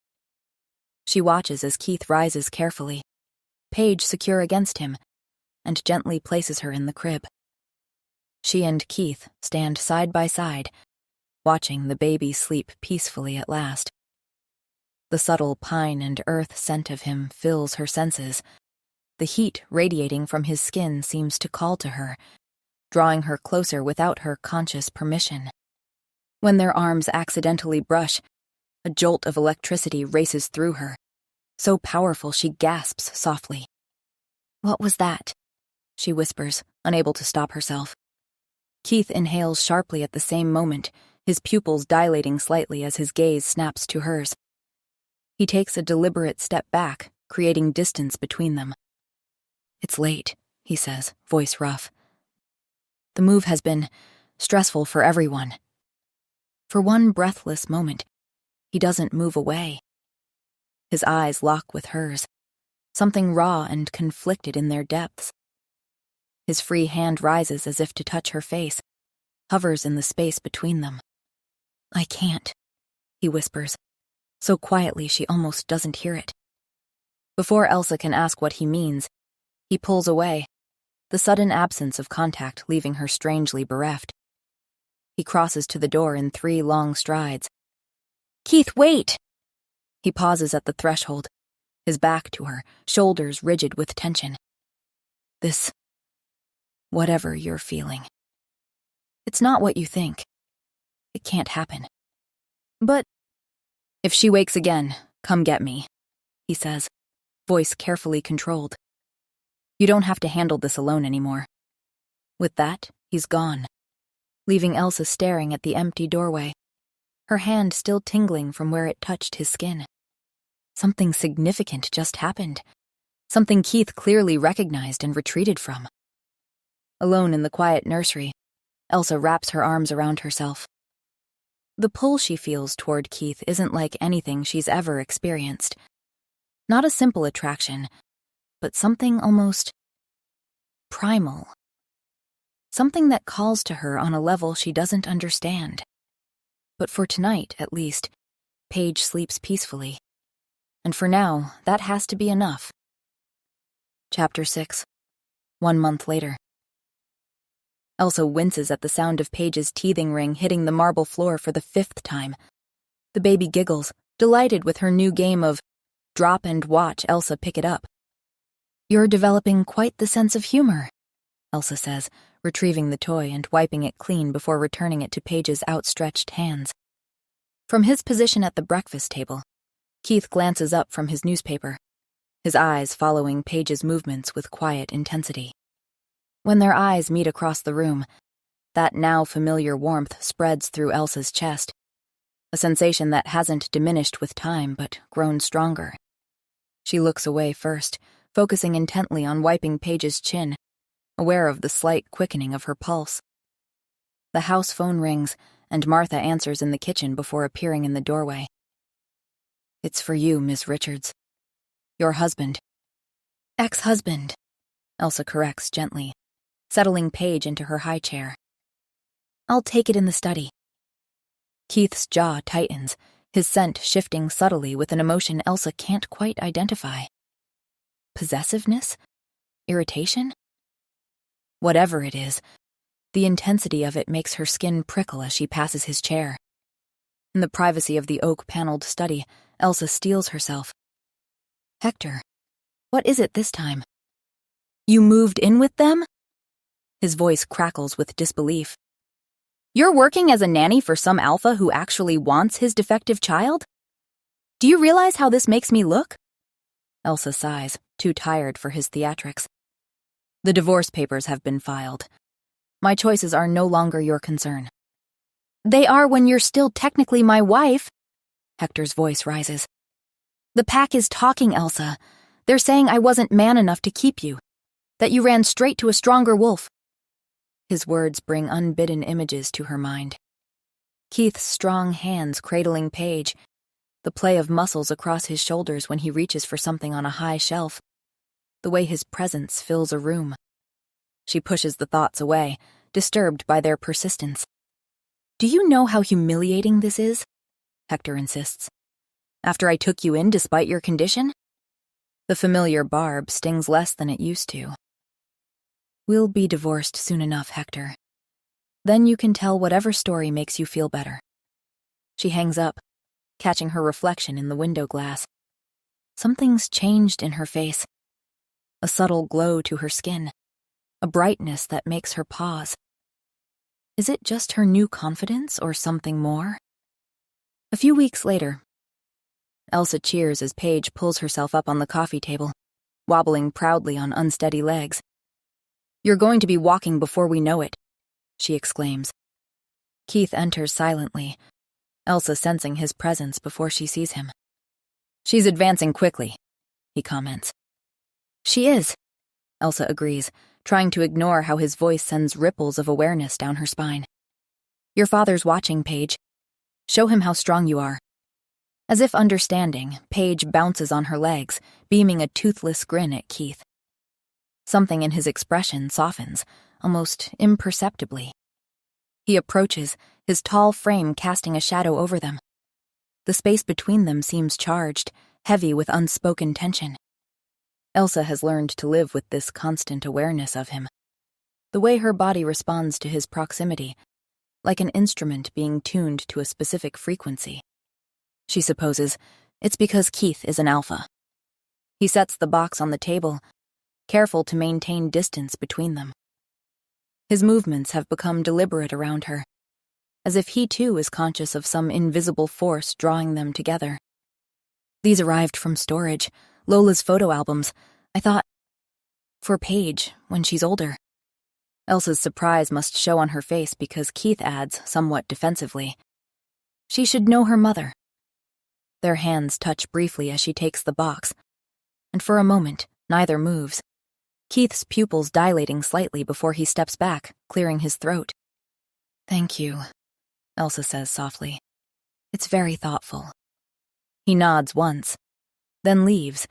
She watches as Keith rises carefully, Paige secure against him, and gently places her in the crib. She and Keith stand side by side, watching the baby sleep peacefully at last. The subtle pine and earth scent of him fills her senses. The heat radiating from his skin seems to call to her, drawing her closer without her conscious permission. When their arms accidentally brush, a jolt of electricity races through her, so powerful she gasps softly. "What was that?" she whispers, unable to stop herself. Keith inhales sharply at the same moment, his pupils dilating slightly as his gaze snaps to hers. He takes a deliberate step back, creating distance between them. "It's late," he says, voice rough. "The move has been stressful for everyone." For one breathless moment, he doesn't move away. His eyes lock with hers, something raw and conflicted in their depths. His free hand rises as if to touch her face, hovers in the space between them. "I can't," he whispers, so quietly she almost doesn't hear it. Before Elsa can ask what he means, he pulls away, the sudden absence of contact leaving her strangely bereft. He crosses to the door in 3 long strides. "Keith, wait!" He pauses at the threshold, his back to her, shoulders rigid with tension. "This, whatever you're feeling, it's not what you think. It can't happen. But if she wakes again, come get me," he says, voice carefully controlled. "You don't have to handle this alone anymore." With that, he's gone, leaving Elsa staring at the empty doorway, her hand still tingling from where it touched his skin. Something significant just happened, something Keith clearly recognized and retreated from. Alone in the quiet nursery, Elsa wraps her arms around herself. The pull she feels toward Keith isn't like anything she's ever experienced. Not a simple attraction, but something almost primal. Something that calls to her on a level she doesn't understand. But for tonight, at least, Paige sleeps peacefully. And for now, that has to be enough. Chapter 6. 1 month later. Elsa winces at the sound of Paige's teething ring hitting the marble floor for the 5th time. The baby giggles, delighted with her new game of drop and watch Elsa pick it up. "You're developing quite the sense of humor," Elsa says, retrieving the toy and wiping it clean before returning it to Paige's outstretched hands. From his position at the breakfast table, Keith glances up from his newspaper, his eyes following Paige's movements with quiet intensity. When their eyes meet across the room, that now familiar warmth spreads through Elsa's chest, a sensation that hasn't diminished with time but grown stronger. She looks away first, focusing intently on wiping Paige's chin, aware of the slight quickening of her pulse. The house phone rings, and Martha answers in the kitchen before appearing in the doorway. "It's for you, Miss Richards. Your husband." "Ex-husband," Elsa corrects gently, settling Paige into her high chair. "I'll take it in the study." Keith's jaw tightens, his scent shifting subtly with an emotion Elsa can't quite identify. Possessiveness? Irritation? Whatever it is, the intensity of it makes her skin prickle as she passes his chair. In the privacy of the oak-paneled study, Elsa steels herself. "Hector, what is it this time?" You moved in with them? His voice crackles with disbelief. You're working as a nanny for some alpha who actually wants his defective child? Do you realize how this makes me look? Elsa sighs, too tired for his theatrics. The divorce papers have been filed. My choices are no longer your concern. They are when you're still technically my wife. Hector's voice rises. The pack is talking, Elsa. They're saying I wasn't man enough to keep you, that you ran straight to a stronger wolf. His words bring unbidden images to her mind. Keith's strong hands cradling Paige, the play of muscles across his shoulders when he reaches for something on a high shelf, the way his presence fills a room. She pushes the thoughts away, disturbed by their persistence. Do you know how humiliating this is? Hector insists. After I took you in despite your condition? The familiar barb stings less than it used to. We'll be divorced soon enough, Hector. Then you can tell whatever story makes you feel better. She hangs up, catching her reflection in the window glass. Something's changed in her face. A subtle glow to her skin, a brightness that makes her pause. Is it just her new confidence or something more? A few weeks later, Elsa cheers as Paige pulls herself up on the coffee table, wobbling proudly on unsteady legs. You're going to be walking before we know it, she exclaims. Keith enters silently, Elsa sensing his presence before she sees him. She's advancing quickly, he comments. She is, Elsa agrees, trying to ignore how his voice sends ripples of awareness down her spine. Your father's watching, Paige. Show him how strong you are. As if understanding, Paige bounces on her legs, beaming a toothless grin at Keith. Something in his expression softens, almost imperceptibly. He approaches, his tall frame casting a shadow over them. The space between them seems charged, heavy with unspoken tension. Elsa has learned to live with this constant awareness of him. The way her body responds to his proximity, like an instrument being tuned to a specific frequency. She supposes it's because Keith is an alpha. He sets the box on the table, careful to maintain distance between them. His movements have become deliberate around her, as if he too is conscious of some invisible force drawing them together. These arrived from storage, Lola's photo albums. I thought, for Paige, when she's older. Elsa's surprise must show on her face because Keith adds, somewhat defensively, she should know her mother. Their hands touch briefly as she takes the box, and for a moment, neither moves. Keith's pupils dilating slightly before he steps back, clearing his throat. Thank you, Elsa says softly. It's very thoughtful. He nods once, then leaves,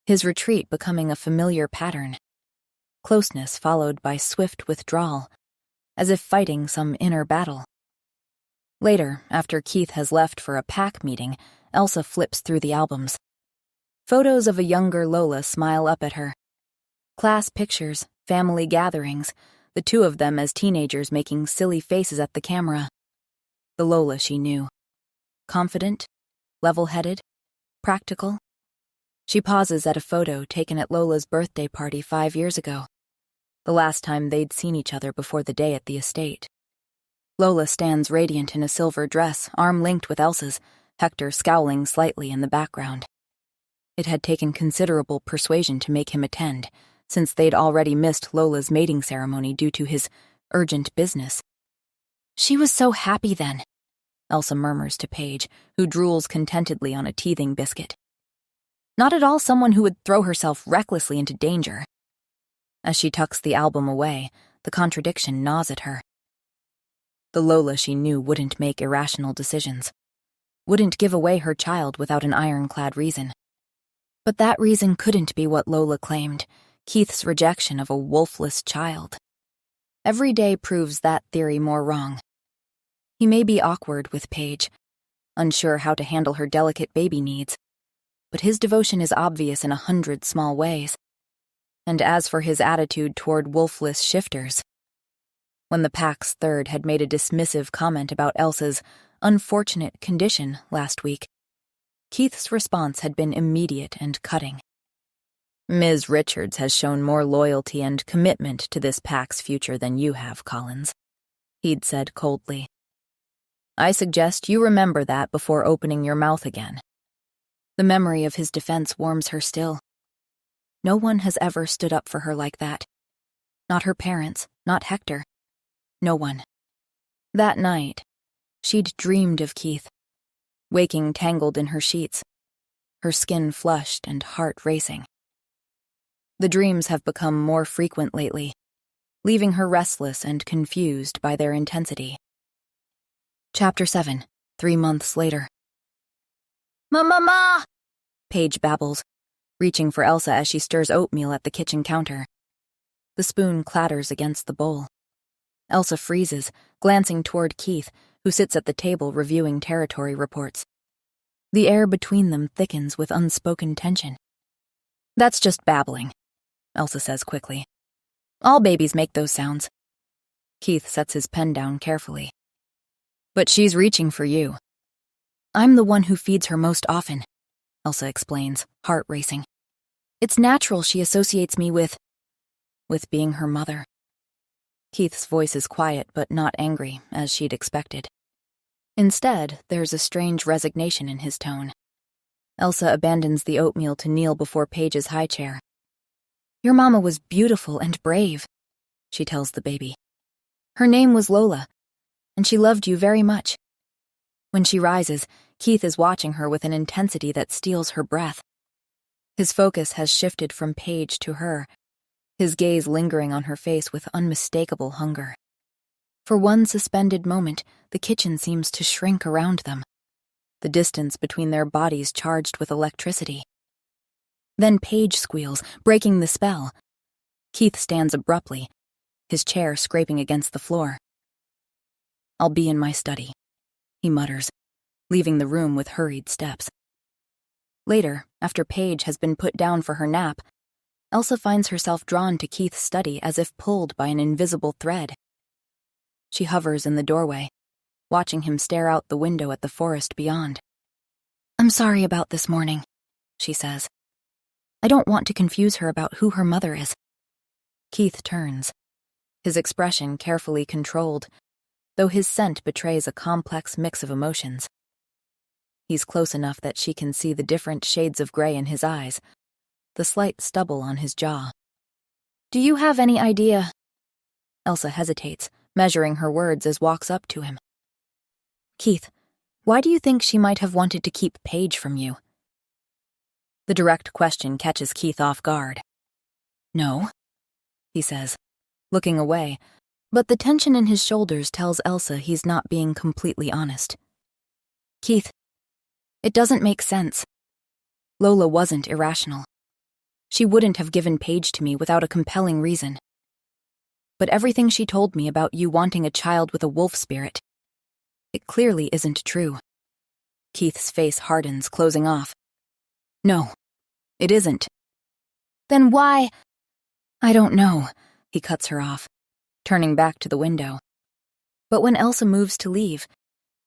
his retreat becoming a familiar pattern. Closeness followed by swift withdrawal, as if fighting some inner battle. Later, after Keith has left for a pack meeting, Elsa flips through the albums. Photos of a younger Lola smile up at her. Class pictures, family gatherings, the two of them as teenagers making silly faces at the camera. The Lola she knew. Confident, level-headed, practical. She pauses at a photo taken at Lola's birthday party 5 years ago, the last time they'd seen each other before the day at the estate. Lola stands radiant in a silver dress, arm-linked with Elsa's, Hector scowling slightly in the background. It had taken considerable persuasion to make him attend, since they'd already missed Lola's mating ceremony due to his urgent business. She was so happy then, Elsa murmurs to Paige, who drools contentedly on a teething biscuit. Not at all someone who would throw herself recklessly into danger. As she tucks the album away, the contradiction gnaws at her. The Lola she knew wouldn't make irrational decisions, wouldn't give away her child without an ironclad reason. But that reason couldn't be what Lola claimed, Keith's rejection of a wolfless child. Every day proves that theory more wrong. He may be awkward with Paige, unsure how to handle her delicate baby needs, but his devotion is obvious in 100 small ways. And as for his attitude toward wolfless shifters, when the pack's third had made a dismissive comment about Elsa's unfortunate condition last week, Keith's response had been immediate and cutting. Ms. Richards has shown more loyalty and commitment to this pack's future than you have, Collins, he'd said coldly. I suggest you remember that before opening your mouth again. The memory of his defense warms her still. No one has ever stood up for her like that. Not her parents, not Hector. No one. That night, she'd dreamed of Keith, waking tangled in her sheets, her skin flushed and heart racing. The dreams have become more frequent lately, leaving her restless and confused by their intensity. Chapter 7, 3 months later. "Ma!" Paige babbles, reaching for Elsa as she stirs oatmeal at the kitchen counter. The spoon clatters against the bowl. Elsa freezes, glancing toward Keith, who sits at the table reviewing territory reports. The air between them thickens with unspoken tension. "That's just babbling," Elsa says quickly. "All babies make those sounds." Keith sets his pen down carefully. "But she's reaching for you." "I'm the one who feeds her most often," Elsa explains, heart racing. "It's natural she associates me with being her mother." Keith's voice is quiet but not angry, as she'd expected. Instead, there's a strange resignation in his tone. Elsa abandons the oatmeal to kneel before Paige's high chair. "Your mama was beautiful and brave," she tells the baby. "Her name was Lola, and she loved you very much." When she rises, Keith is watching her with an intensity that steals her breath. His focus has shifted from Paige to her, his gaze lingering on her face with unmistakable hunger. For one suspended moment, the kitchen seems to shrink around them, the distance between their bodies charged with electricity. Then Paige squeals, breaking the spell. Keith stands abruptly, his chair scraping against the floor. "I'll be in my study," he mutters, leaving the room with hurried steps. Later, after Paige has been put down for her nap, Elsa finds herself drawn to Keith's study as if pulled by an invisible thread. She hovers in the doorway, watching him stare out the window at the forest beyond. "I'm sorry about this morning," she says. "I don't want to confuse her about who her mother is." Keith turns, his expression carefully controlled, though his scent betrays a complex mix of emotions. He's close enough that she can see the different shades of gray in his eyes, the slight stubble on his jaw. "Do you have any idea?" Elsa hesitates, measuring her words as walks up to him. "Keith, why do you think she might have wanted to keep Paige from you?" The direct question catches Keith off guard. "No," he says, looking away, but the tension in his shoulders tells Elsa he's not being completely honest. "Keith, it doesn't make sense. Lola wasn't irrational. She wouldn't have given Paige to me without a compelling reason. But everything she told me about you wanting a child with a wolf spirit, it clearly isn't true." Keith's face hardens, closing off. "No, it isn't." "Then why—" "I don't know," he cuts her off, turning back to the window. But when Elsa moves to leave,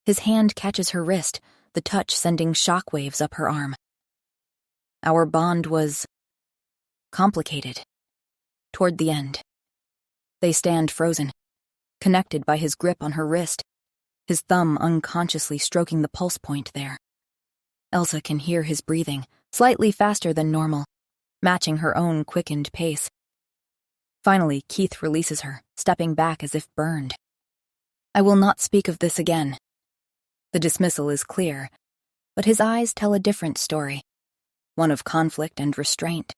his hand catches her wrist, the touch sending shockwaves up her arm. Our bond was complicated. Toward the end. They stand frozen, connected by his grip on her wrist, his thumb unconsciously stroking the pulse point there. Elsa can hear his breathing, slightly faster than normal, matching her own quickened pace. Finally, Keith releases her, stepping back as if burned. "I will not speak of this again." The dismissal is clear, but his eyes tell a different story, one of conflict and restraint.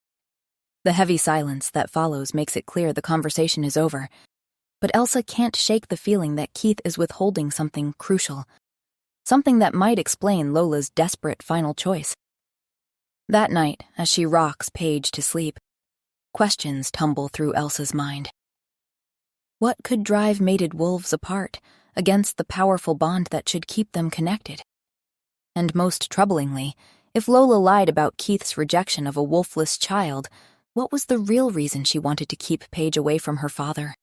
The heavy silence that follows makes it clear the conversation is over, but Elsa can't shake the feeling that Keith is withholding something crucial, something that might explain Lola's desperate final choice. That night, as she rocks Paige to sleep, questions tumble through Elsa's mind. What could drive mated wolves apart against the powerful bond that should keep them connected? And most troublingly, if Lola lied about Keith's rejection of a wolfless child, what was the real reason she wanted to keep Paige away from her father?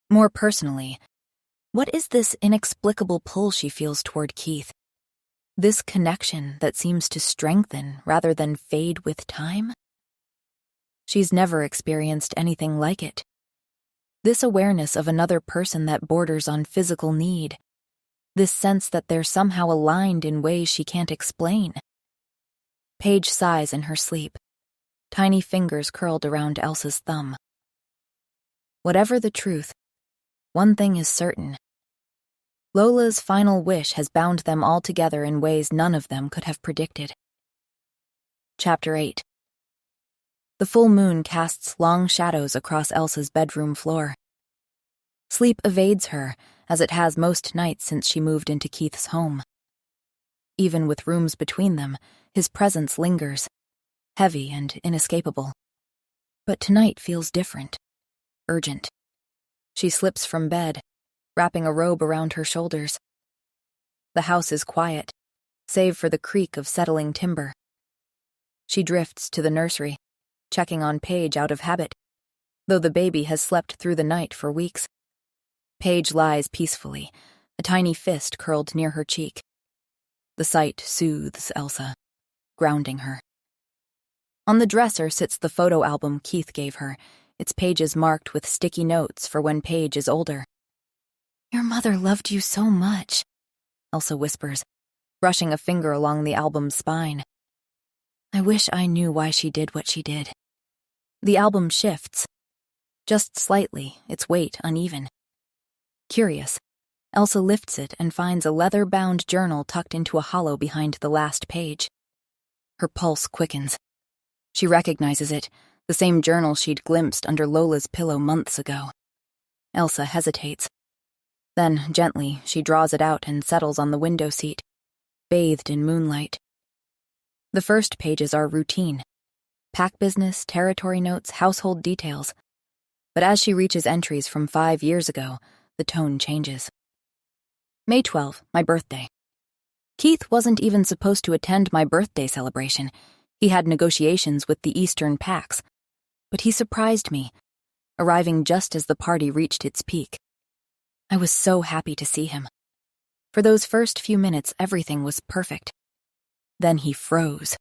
More personally, what is this inexplicable pull she feels toward Keith? This connection that seems to strengthen rather than fade with time? She's never experienced anything like it. This awareness of another person that borders on physical need. This sense that they're somehow aligned in ways she can't explain. Paige sighs in her sleep, tiny fingers curled around Elsa's thumb. Whatever the truth, one thing is certain. Lola's final wish has bound them all together in ways none of them could have predicted. Chapter 8. The full moon casts long shadows across Elsa's bedroom floor. Sleep evades her, as it has most nights since she moved into Keith's home. Even with rooms between them, his presence lingers, heavy and inescapable. But tonight feels different, urgent. She slips from bed, wrapping a robe around her shoulders. The house is quiet, save for the creak of settling timber. She drifts to the nursery, checking on Paige out of habit, though the baby has slept through the night for weeks. Paige lies peacefully, a tiny fist curled near her cheek. The sight soothes Elsa, grounding her. On the dresser sits the photo album Keith gave her, its pages marked with sticky notes for when Paige is older. "Your mother loved you so much," Elsa whispers, brushing a finger along the album's spine. "I wish I knew why she did what she did." The album shifts. Just slightly, its weight uneven. Curious, Elsa lifts it and finds a leather-bound journal tucked into a hollow behind the last page. Her pulse quickens. She recognizes it, the same journal she'd glimpsed under Lola's pillow months ago. Elsa hesitates. Then, gently, she draws it out and settles on the window seat, bathed in moonlight. The first pages are routine. Pack business, territory notes, household details. But as she reaches entries from 5 years ago, the tone changes. May 12, my birthday. Keith wasn't even supposed to attend my birthday celebration. He had negotiations with the Eastern Packs. But he surprised me, arriving just as the party reached its peak. I was so happy to see him. For those first few minutes, everything was perfect. Then he froze.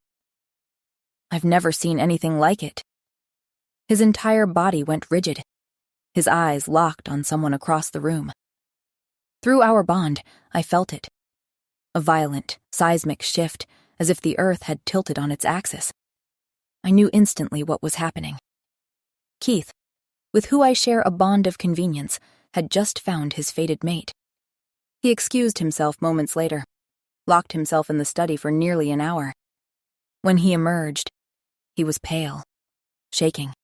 I've never seen anything like it. His entire body went rigid, his eyes locked on someone across the room. Through our bond, I felt it. A violent, seismic shift, as if the earth had tilted on its axis. I knew instantly what was happening. Keith, with who I share a bond of convenience, had just found his fated mate. He excused himself moments later, locked himself in the study for nearly an hour. When he emerged, he was pale, shaking.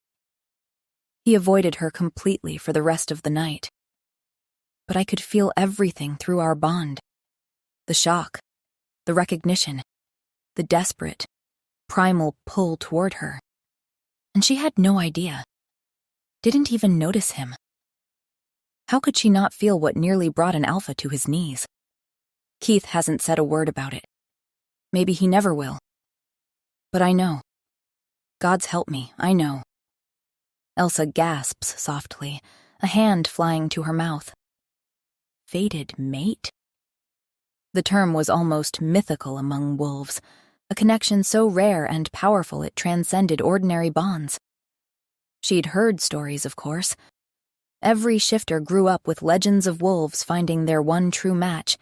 He avoided her completely for the rest of the night. But I could feel everything through our bond. The shock, the recognition, the desperate, primal pull toward her. And she had no idea. Didn't even notice him. How could she not feel what nearly brought an alpha to his knees? Keith hasn't said a word about it. Maybe he never will. But I know. God's help me, I know. Elsa gasps softly, a hand flying to her mouth. Fated mate? The term was almost mythical among wolves, a connection so rare and powerful it transcended ordinary bonds. She'd heard stories, of course. Every shifter grew up with legends of wolves finding their one true match,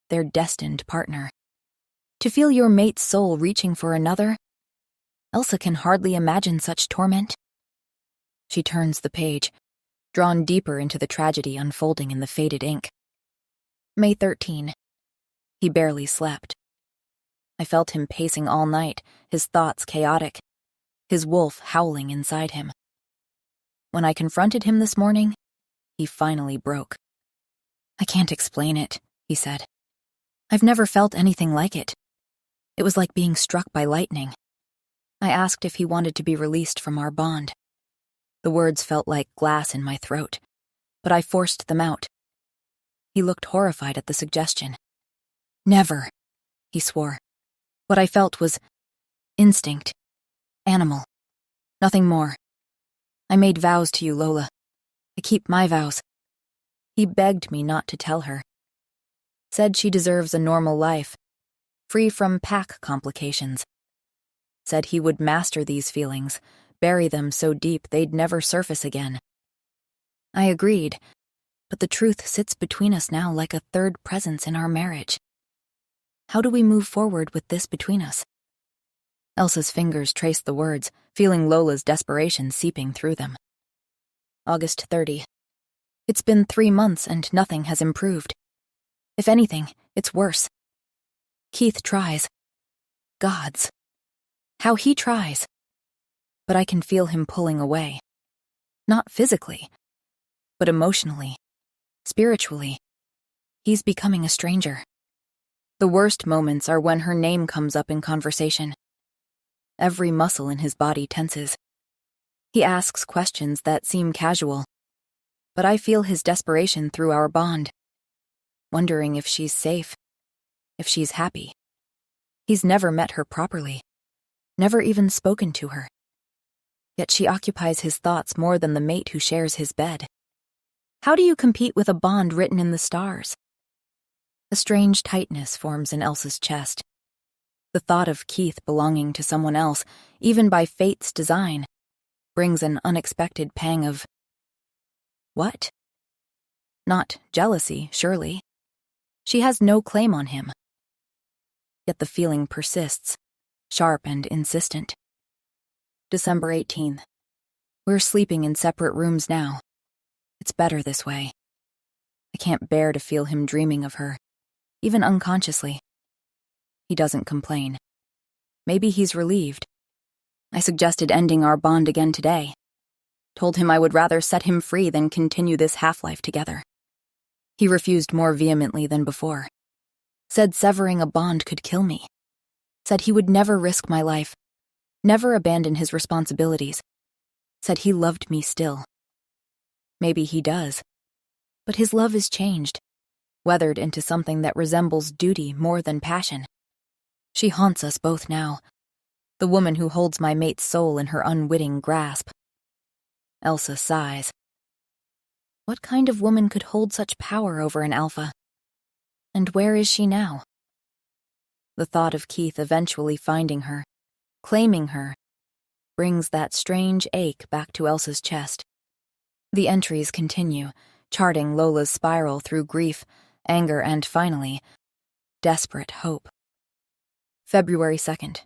their destined partner. To feel your mate's soul reaching for another? Elsa can hardly imagine such torment. She turns the page, drawn deeper into the tragedy unfolding in the faded ink. May 13. He barely slept. I felt him pacing all night, his thoughts chaotic, his wolf howling inside him. When I confronted him this morning, he finally broke. "I can't explain it," he said. "I've never felt anything like it. It was like being struck by lightning." I asked if he wanted to be released from our bond. The words felt like glass in my throat, but I forced them out. He looked horrified at the suggestion. "Never," he swore. What I felt was instinct, animal, nothing more. "I made vows to you, Lola. I keep my vows." He begged me not to tell her. Said she deserves a normal life, free from pack complications. Said he would master these feelings, bury them so deep they'd never surface again. I agreed, but the truth sits between us now like a third presence in our marriage. How do we move forward with this between us? Elsa's fingers traced the words, feeling Lola's desperation seeping through them. August 30. It's been 3 months and nothing has improved. If anything, it's worse. Keith tries. Gods. How he tries. But I can feel him pulling away. Not physically, but emotionally, spiritually. He's becoming a stranger. The worst moments are when her name comes up in conversation. Every muscle in his body tenses. He asks questions that seem casual, but I feel his desperation through our bond, wondering if she's safe, if she's happy. He's never met her properly, never even spoken to her. Yet she occupies his thoughts more than the mate who shares his bed. How do you compete with a bond written in the stars? A strange tightness forms in Elsa's chest. The thought of Keith belonging to someone else, even by fate's design, brings an unexpected pang of... what? Not jealousy, surely. She has no claim on him. Yet the feeling persists, sharp and insistent. December 18th. We're sleeping in separate rooms now. It's better this way. I can't bear to feel him dreaming of her, even unconsciously. He doesn't complain. Maybe he's relieved. I suggested ending our bond again today. Told him I would rather set him free than continue this half-life together. He refused more vehemently than before. Said severing a bond could kill me. Said he would never risk my life, never abandon his responsibilities. Said he loved me still. Maybe he does. But his love is changed, weathered into something that resembles duty more than passion. She haunts us both now, the woman who holds my mate's soul in her unwitting grasp. Elsa sighs. What kind of woman could hold such power over an alpha? And where is she now? The thought of Keith eventually finding her, claiming her, brings that strange ache back to Elsa's chest. The entries continue, charting Lola's spiral through grief, anger, and finally, desperate hope. February 2nd.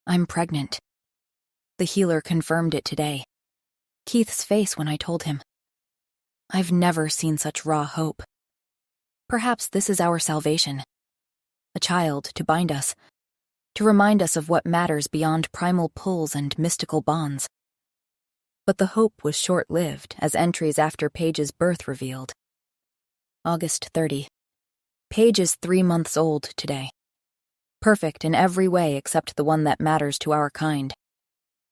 I'm pregnant. The healer confirmed it today. Keith's face when I told him. I've never seen such raw hope. Perhaps this is our salvation. A child to bind us, to remind us of what matters beyond primal pulls and mystical bonds. But the hope was short-lived, as entries after Paige's birth revealed. August 30. Paige is 3 months old today. Perfect in every way except the one that matters to our kind.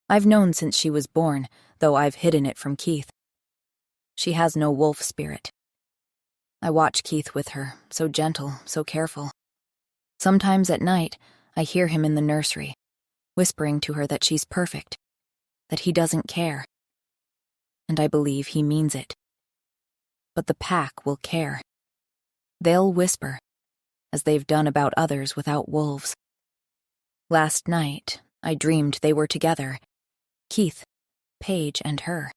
I've known since she was born, though I've hidden it from Keith. She has no wolf spirit. I watch Keith with her, so gentle, so careful. Sometimes at night, I hear him in the nursery, whispering to her that she's perfect, that he doesn't care. And I believe he means it. But the pack will care. They'll whisper, as they've done about others without wolves. Last night, I dreamed they were together, Keith, Paige, and her.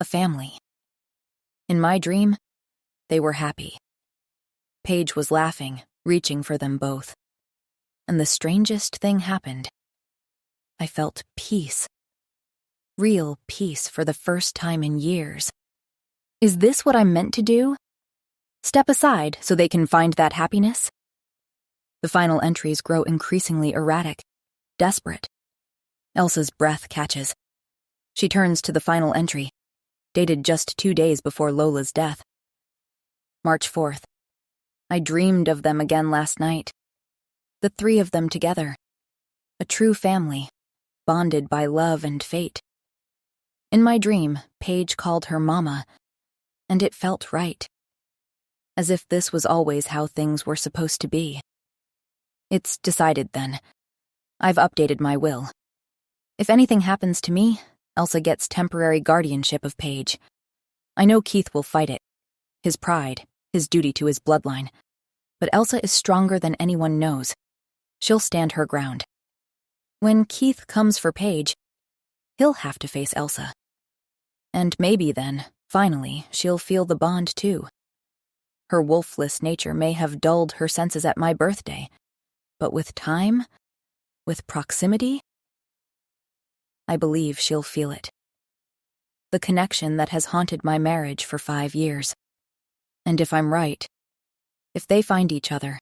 A family. In my dream, they were happy. Paige was laughing, reaching for them both. And the strangest thing happened. I felt peace. Real peace for the first time in years. Is this what I'm meant to do? Step aside so they can find that happiness? The final entries grow increasingly erratic, desperate. Elsa's breath catches. She turns to the final entry, dated just 2 days before Lola's death. March 4th. I dreamed of them again last night. The 3 of them together. A true family, bonded by love and fate. In my dream, Paige called her Mama, and it felt right. As if this was always how things were supposed to be. It's decided then. I've updated my will. If anything happens to me, Elsa gets temporary guardianship of Paige. I know Keith will fight it. His pride, his duty to his bloodline. But Elsa is stronger than anyone knows. She'll stand her ground. When Keith comes for Paige, he'll have to face Elsa. And maybe then, finally, she'll feel the bond too. Her wolfless nature may have dulled her senses at my birthday, but with time, with proximity, I believe she'll feel it. The connection that has haunted my marriage for 5 years. And if I'm right, if they find each other,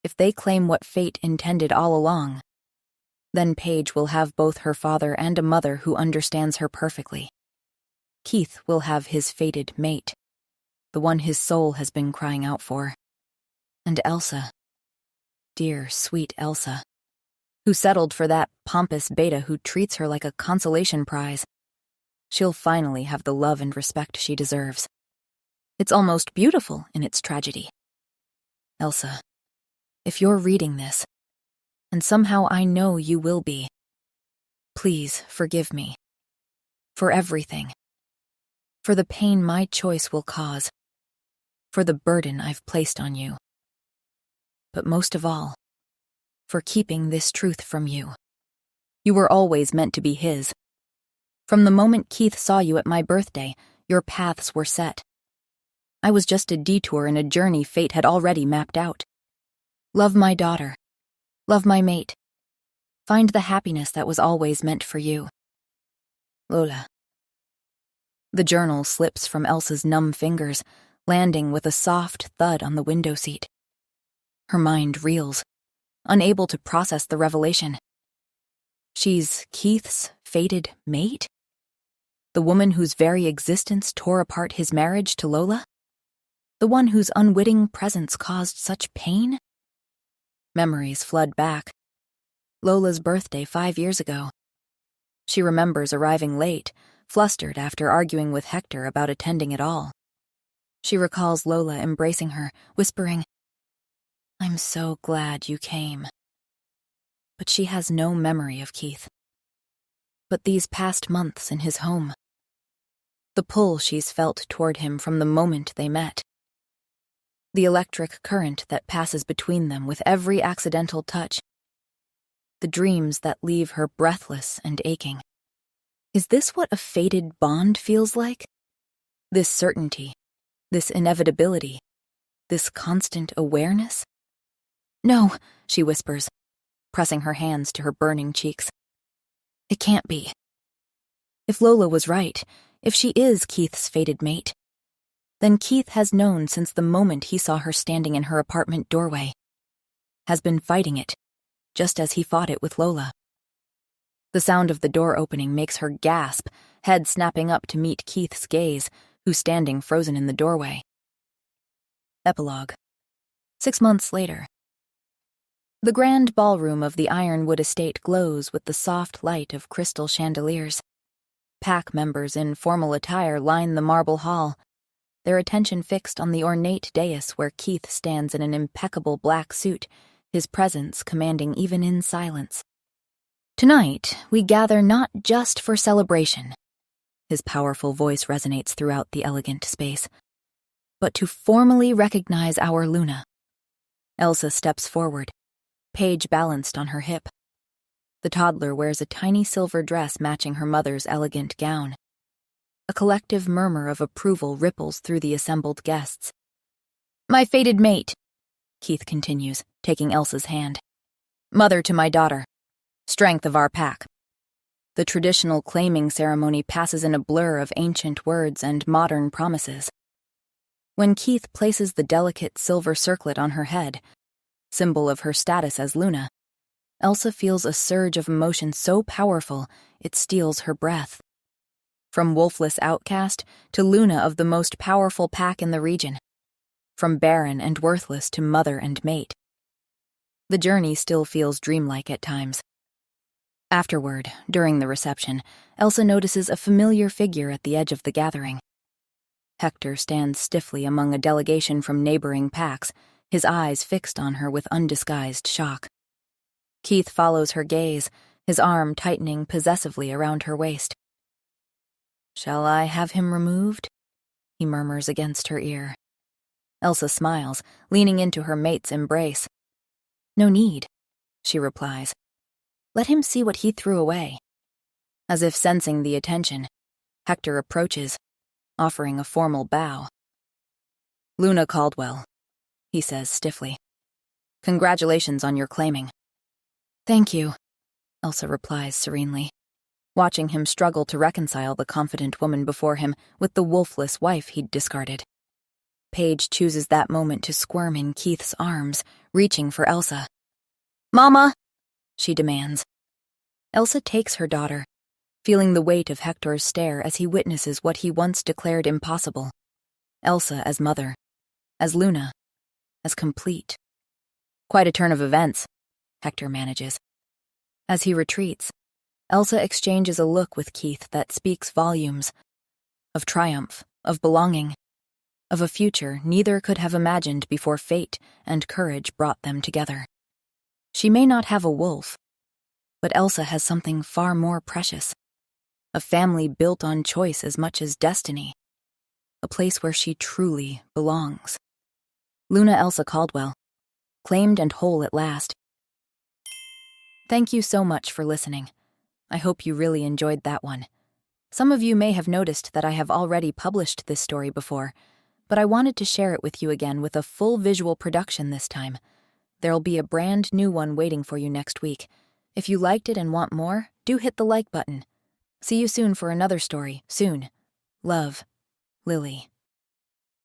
if they claim what fate intended all along, then Paige will have both her father and a mother who understands her perfectly. Keith will have his fated mate, the one his soul has been crying out for. And Elsa, dear, sweet Elsa, who settled for that pompous beta who treats her like a consolation prize. She'll finally have the love and respect she deserves. It's almost beautiful in its tragedy. Elsa, if you're reading this, and somehow I know you will be, please forgive me. For everything. For the pain my choice will cause. For the burden I've placed on you. But most of all, for keeping this truth from you. You were always meant to be his. From the moment Keith saw you at my birthday, your paths were set. I was just a detour in a journey fate had already mapped out. Love my daughter. Love my mate. Find the happiness that was always meant for you. Lola. The journal slips from Elsa's numb fingers, landing with a soft thud on the window seat. Her mind reels, unable to process the revelation. She's Keith's fated mate? The woman whose very existence tore apart his marriage to Lola? The one whose unwitting presence caused such pain? Memories flood back. Lola's birthday 5 years ago. She remembers arriving late, flustered after arguing with Hector about attending at all. She recalls Lola embracing her, whispering, "I'm so glad you came." But she has no memory of Keith. But these past months in his home. The pull she's felt toward him from the moment they met. The electric current that passes between them with every accidental touch. The dreams that leave her breathless and aching. Is this what a fated bond feels like? This certainty, this inevitability, this constant awareness? No, she whispers, pressing her hands to her burning cheeks. It can't be. If Lola was right, if she is Keith's fated mate, then Keith has known since the moment he saw her standing in her apartment doorway. Has been fighting it, just as he fought it with Lola. The sound of the door opening makes her gasp, head snapping up to meet Keith's gaze, who's standing frozen in the doorway. Epilogue. 6 months later. The grand ballroom of the Ironwood estate glows with the soft light of crystal chandeliers. Pack members in formal attire line the marble hall, their attention fixed on the ornate dais where Keith stands in an impeccable black suit, his presence commanding even in silence. Tonight, we gather not just for celebration, his powerful voice resonates throughout the elegant space, but to formally recognize our Luna. Elsa steps forward, Paige balanced on her hip. The toddler wears a tiny silver dress matching her mother's elegant gown. A collective murmur of approval ripples through the assembled guests. My fated mate, Keith continues, taking Elsa's hand. Mother to my daughter. Strength of our pack. The traditional claiming ceremony passes in a blur of ancient words and modern promises. When Keith places the delicate silver circlet on her head, symbol of her status as Luna, Elsa feels a surge of emotion so powerful it steals her breath. From wolfless outcast to Luna of the most powerful pack in the region. From barren and worthless to mother and mate. The journey still feels dreamlike at times. Afterward, during the reception, Elsa notices a familiar figure at the edge of the gathering. Hector stands stiffly among a delegation from neighboring packs, his eyes fixed on her with undisguised shock. Keith follows her gaze, his arm tightening possessively around her waist. Shall I have him removed? He murmurs against her ear. Elsa smiles, leaning into her mate's embrace. No need, she replies. Let him see what he threw away. As if sensing the attention, Hector approaches, offering a formal bow. "Luna Caldwell," he says stiffly. "Congratulations on your claiming." "Thank you," Elsa replies serenely, watching him struggle to reconcile the confident woman before him with the wolfless wife he'd discarded. Paige chooses that moment to squirm in Keith's arms, reaching for Elsa. "Mama!" she demands. Elsa takes her daughter, feeling the weight of Hector's stare as he witnesses what he once declared impossible. Elsa as mother, as Luna, as complete. Quite a turn of events, Hector manages. As he retreats, Elsa exchanges a look with Keith that speaks volumes. Of triumph, of belonging, of a future neither could have imagined before fate and courage brought them together. She may not have a wolf, but Elsa has something far more precious. A family built on choice as much as destiny. A place where she truly belongs. Luna Elsa Caldwell, claimed and whole at last. Thank you so much for listening. I hope you really enjoyed that one. Some of you may have noticed that I have already published this story before, but I wanted to share it with you again with a full visual production this time. There'll be a brand new one waiting for you next week. If you liked it and want more, do hit the like button. See you soon for another story, soon. Love, Lily.